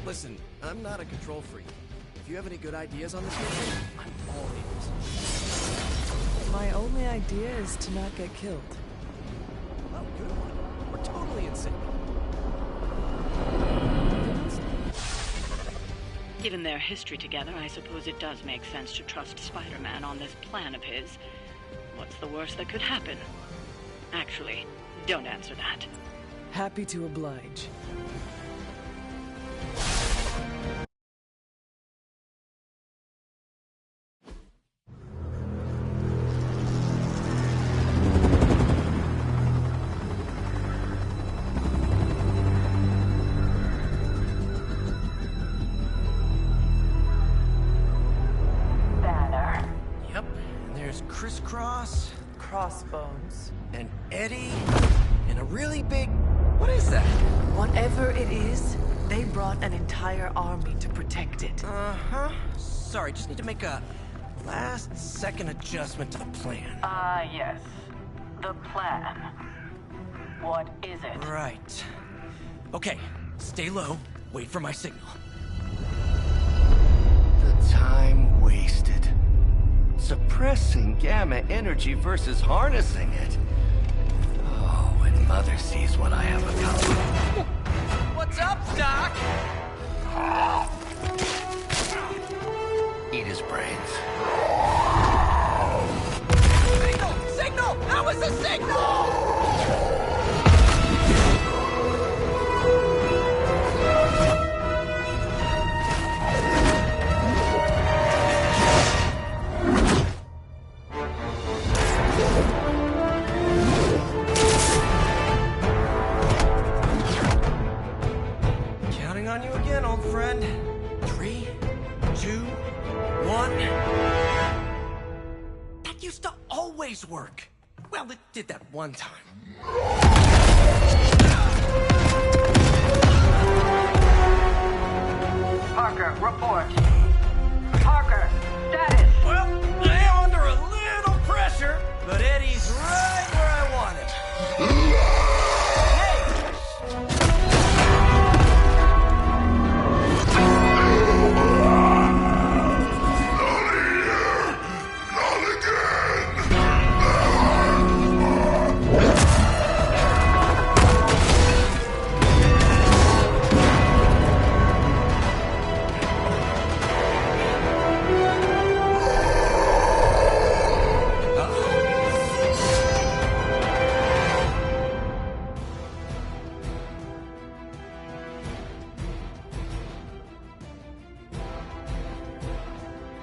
Listen, I'm not a control freak. If you have any good ideas on this mission, I'm all ears. My only idea is to not get killed. Oh, good one. We're totally in sync. Given their history together, I suppose it does make sense to trust Spider-Man on this plan of his. What's the worst that could happen? Actually, don't answer that. Happy to oblige. Crisscross, Crossbones, and Eddie, and a really big... What is that? Whatever it is, they brought an entire army to protect it. Uh-huh. Sorry, just need to make a last-second adjustment to the plan. Yes. The plan. What is it? Right. Okay, stay low, wait for my signal. The time wasted. Suppressing gamma energy versus harnessing it. Oh, when Mother sees what I have accomplished. What's up, Doc? Eat his brains. Signal! Signal! That was a signal! on you again, old friend. 3, 2, 1. That used to always work. Well, it did that one time. Parker, report. Parker, status. Well, I am under a little pressure, but Eddie's right where I want him.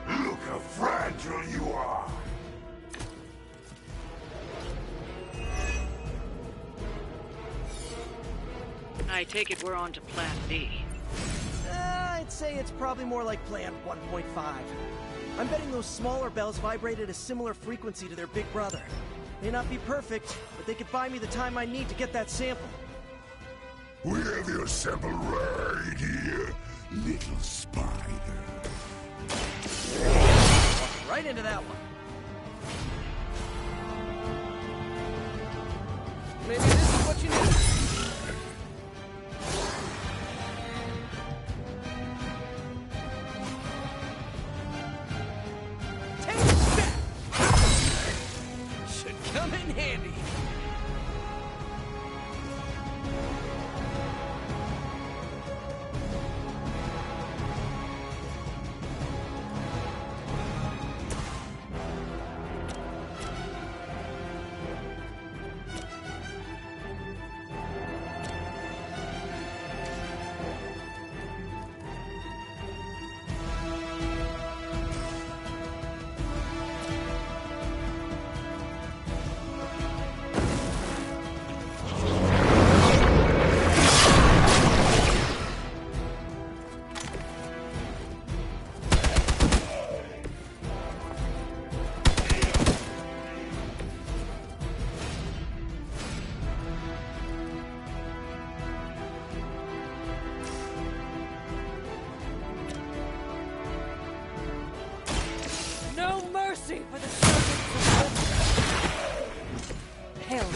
Look how fragile you are. I take it we're on to Plan B. I'd say it's probably more like Plan 1.5. I'm betting those smaller bells vibrate at a similar frequency to their big brother. May not be perfect, but they could buy me the time I need to get that sample. We have your sample right here, little spider. Right into that one. Maybe this is what you need. Should come in handy. No mercy for the servants of hell.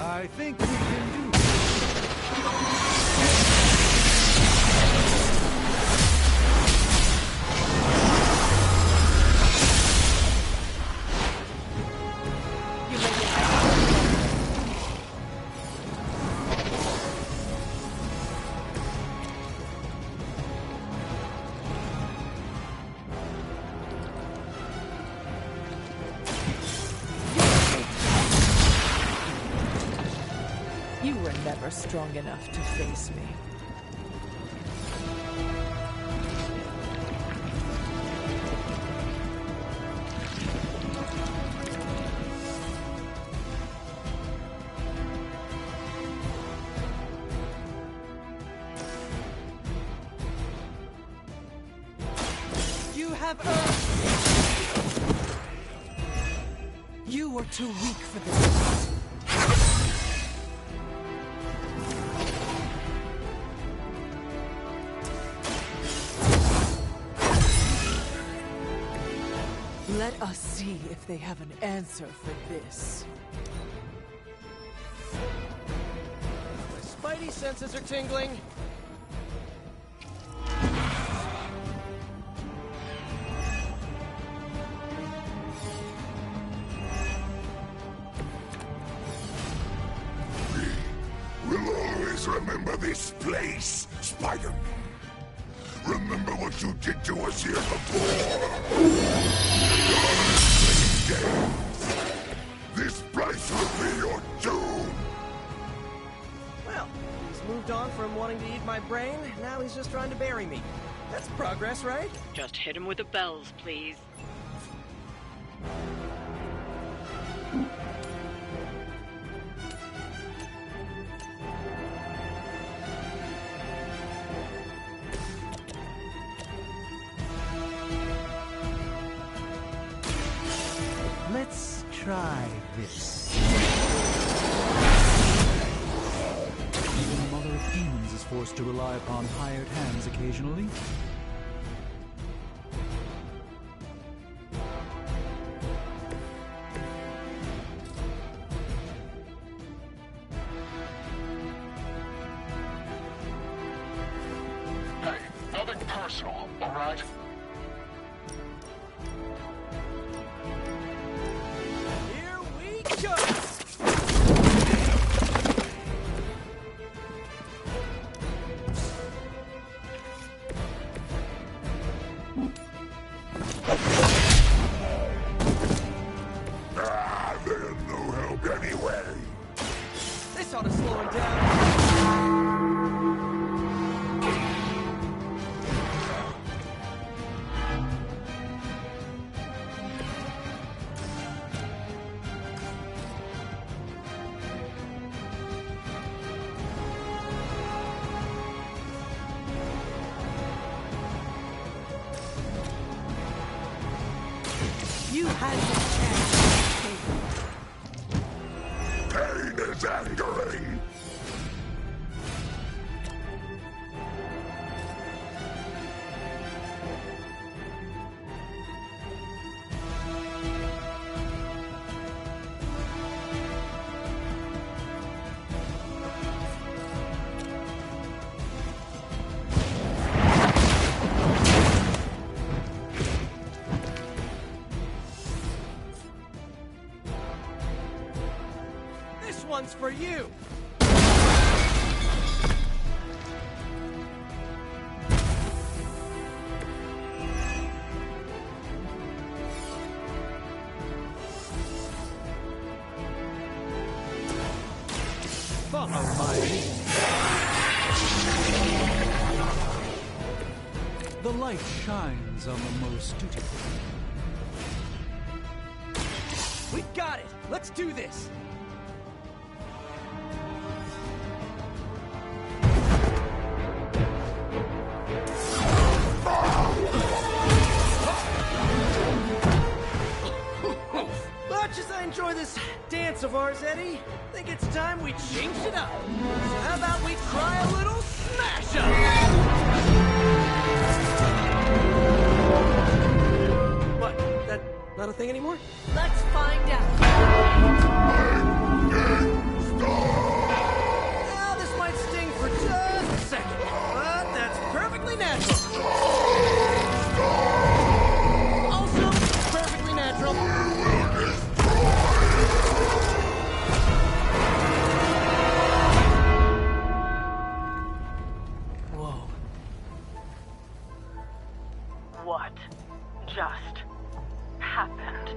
I think we can do You were never strong enough to face me. You have earned. You were too weak for this. Let us see if they have an answer for this. My spidey senses are tingling. We'll always remember this place, Spider-Man. Remember what you did to us here before. This place will be your doom. gone from wanting to eat my brain, now he's just trying to bury me. That's progress, right? Just hit him with the bells, please. Let's try this. Even the Mother of Demons is forced to rely upon hired hands occasionally. Hey, nothing personal, alright? Here we go! They're no help anyway. This ought to slow him down. You had your chance. Pain is angering. This one's for you! Follow my lead. The light shines on the most dutiful. We got it! Let's do this! Much as I enjoy this dance of ours, Eddie, think it's time we changed it up. So how about we try a little smash up? What? That not a thing anymore? Let's find out. Well, this might sting for just a second, but that's perfectly natural. Also, perfectly natural. Whoa. What just happened?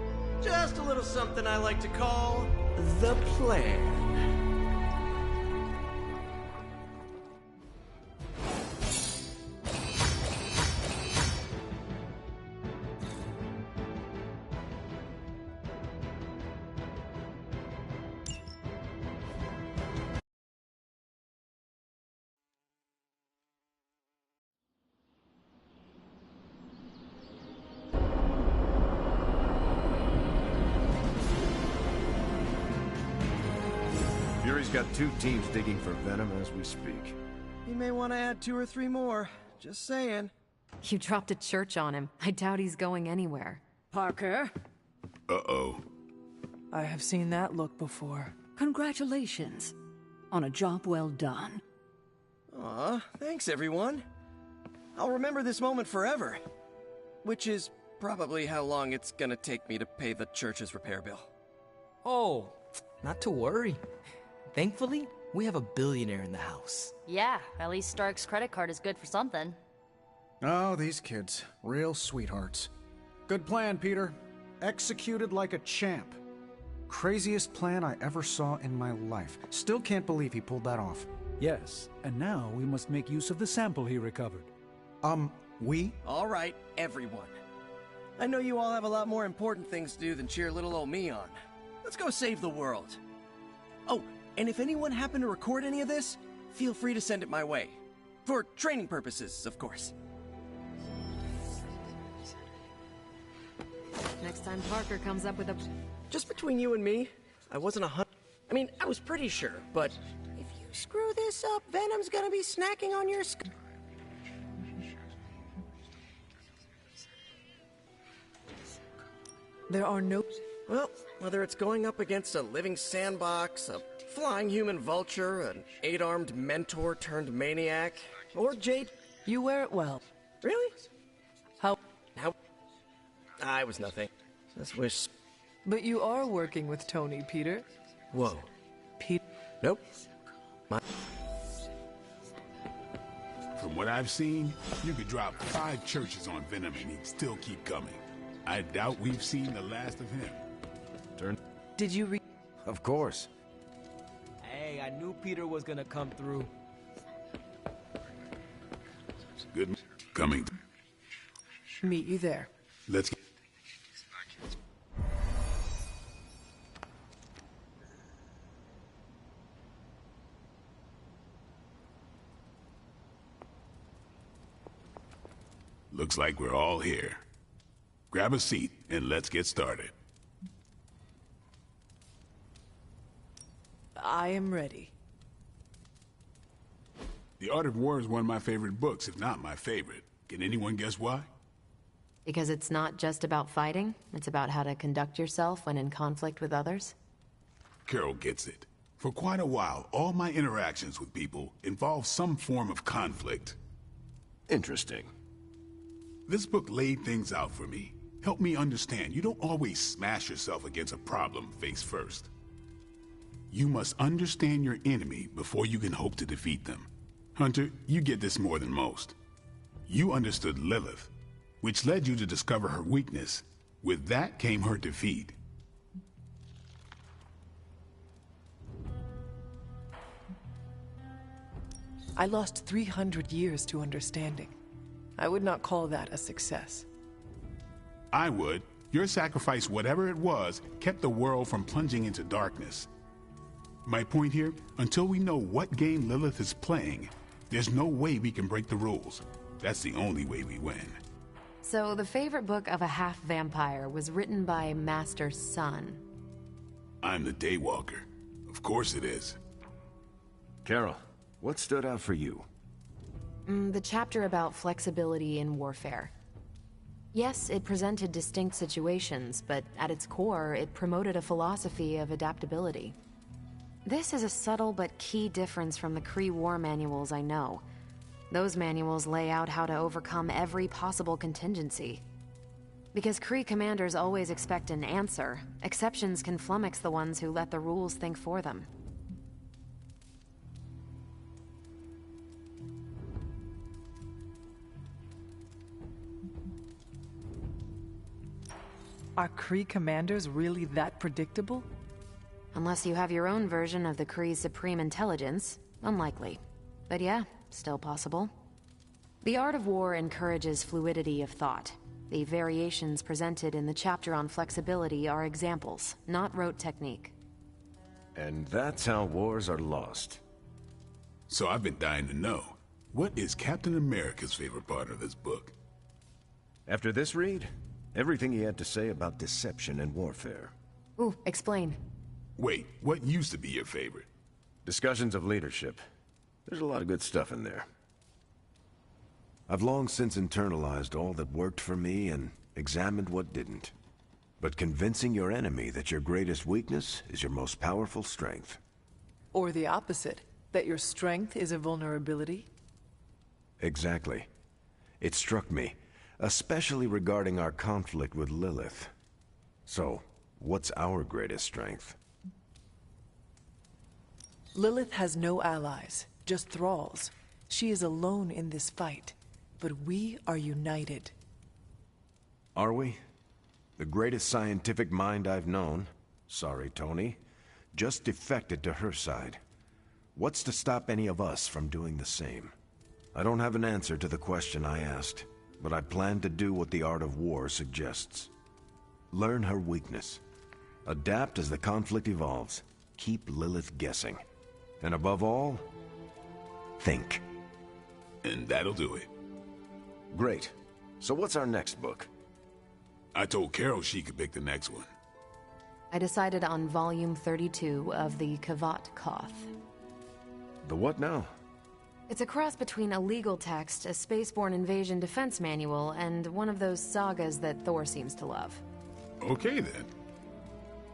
Just a little something I like to call the plan. Fury's got 2 teams digging for Venom as we speak. He may want to add 2 or 3 more. Just saying. You dropped a church on him. I doubt he's going anywhere. Parker, Uh-oh. I have seen that look before. Congratulations on a job well done. Aw, thanks everyone. I'll remember this moment forever. Which is probably how long it's gonna take me to pay the church's repair bill. Oh, not to worry. Thankfully, we have a billionaire in the house. Yeah, at least Stark's credit card is good for something. Oh, these kids. Real sweethearts. Good plan, Peter. Executed like a champ. Craziest plan I ever saw in my life. Still can't believe he pulled that off. Yes, and now we must make use of the sample he recovered. We? All right, everyone. I know you all have a lot more important things to do than cheer little old me on. Let's go save the world. Oh, and if anyone happened to record any of this, feel free to send it my way. For training purposes, of course. Next time Parker comes up with a... Just between you and me, I wasn't 100... I mean, I was pretty sure, but... If you screw this up, Venom's gonna be snacking on your There are no... Well, whether it's going up against a living sandbox, a flying human vulture, an 8-armed mentor turned maniac, or Jade... You wear it well. Really? How? I was nothing. Just wish... But you are working with Tony, Peter. Whoa. Pete? Nope. From what I've seen, you could drop 5 churches on Venom and he'd still keep coming. I doubt we've seen the last of him. Did you read? Of course. Hey, I knew Peter was gonna come through. Good coming. Meet you there. Let's get... Looks like we're all here. Grab a seat and let's get started. I am ready. The Art of War is one of my favorite books, if not my favorite. Can anyone guess why? Because it's not just about fighting, it's about how to conduct yourself when in conflict with others. Carol gets it. For quite a while, all my interactions with people involve some form of conflict. Interesting. This book laid things out for me. Helped me understand you don't always smash yourself against a problem face first. You must understand your enemy before you can hope to defeat them. Hunter, you get this more than most. You understood Lilith, which led you to discover her weakness. With that came her defeat. I lost 300 years to understanding. I would not call that a success. I would. Your sacrifice, whatever it was, kept the world from plunging into darkness. My point here, until we know what game Lilith is playing, there's no way we can break the rules. That's the only way we win. So the favorite book of a half-vampire was written by Master's son. I'm the Daywalker. Of course it is. Carol, what stood out for you? The chapter about flexibility in warfare. Yes, it presented distinct situations, but at its core, it promoted a philosophy of adaptability. This is a subtle but key difference from the Kree war manuals I know. Those manuals lay out how to overcome every possible contingency. Because Kree commanders always expect an answer, exceptions can flummox the ones who let the rules think for them. Are Kree commanders really that predictable? Unless you have your own version of the Kree's supreme intelligence, unlikely. But yeah, still possible. The Art of War encourages fluidity of thought. The variations presented in the chapter on flexibility are examples, not rote technique. And that's how wars are lost. So I've been dying to know, what is Captain America's favorite part of this book? After this read, everything he had to say about deception and warfare. Ooh, explain. Wait, what used to be your favorite? Discussions of leadership. There's a lot of good stuff in there. I've long since internalized all that worked for me and examined what didn't. But convincing your enemy that your greatest weakness is your most powerful strength. Or the opposite, that your strength is a vulnerability? Exactly. It struck me, especially regarding our conflict with Lilith. So, what's our greatest strength? Lilith has no allies, just thralls. She is alone in this fight, but we are united. Are we? The greatest scientific mind I've known, sorry Tony, just defected to her side. What's to stop any of us from doing the same? I don't have an answer to the question I asked, but I plan to do what the art of war suggests. Learn her weakness. Adapt as the conflict evolves. Keep Lilith guessing. And above all, think. And that'll do it. Great. So what's our next book? I told Carol she could pick the next one. I decided on volume 32 of the Kavat Koth. The what now? It's a cross between a legal text, a spaceborne invasion defense manual, and one of those sagas that Thor seems to love. Okay, then.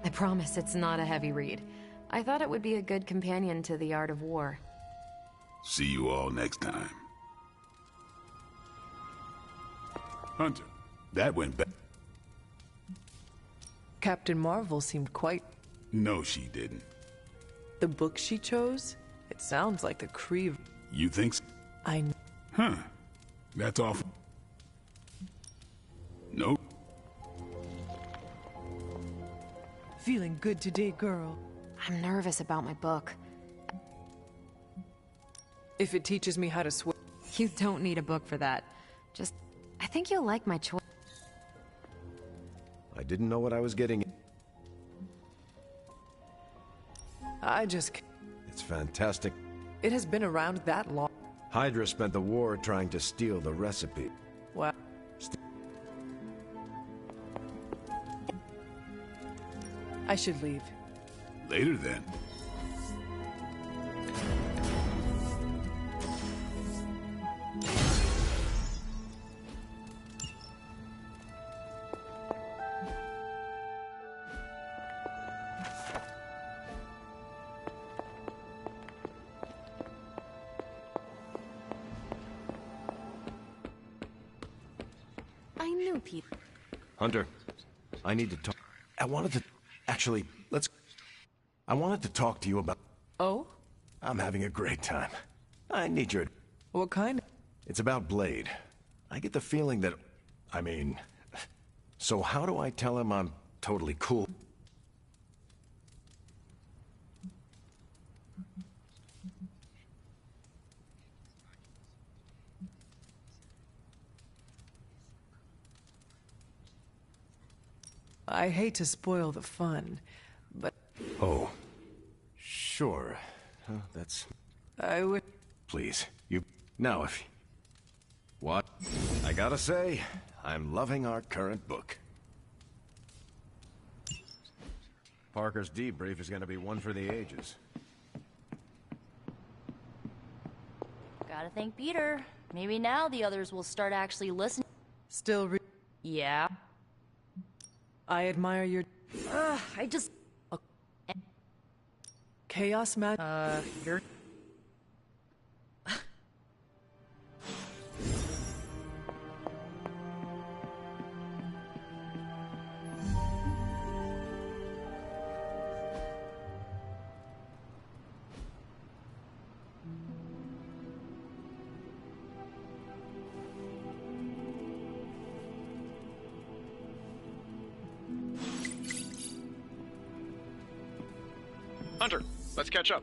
I promise it's not a heavy read. I thought it would be a good companion to The Art of War. See you all next time. Hunter, that went back. Captain Marvel seemed quite... No, she didn't. The book she chose? It sounds like the Kree... You think so? Huh. That's awful. Nope. Feeling good today, girl. I'm nervous about my book. If it teaches me how to swim... You don't need a book for that. Just, I think you'll like my choice. I didn't know what I was getting. I just... It's fantastic. It has been around that long. Hydra spent the war trying to steal the recipe. Wow. I should leave. Later, then. I knew Peter. Hunter, I need to talk. I wanted to... Actually, I wanted to talk to you about... Oh? I'm having a great time. I need your... What kind? It's about Blade. I get the feeling that... I mean... So how do I tell him I'm totally cool? I hate to spoil the fun, but... Oh. Sure. That's... I would... Please, you... Now if... What? I gotta say, I'm loving our current book. Parker's debrief is gonna be one for the ages. Gotta thank Peter. Maybe now the others will start actually listening. Still Yeah. I admire your... I just... Chaos magic... you're... Hunter, let's catch up.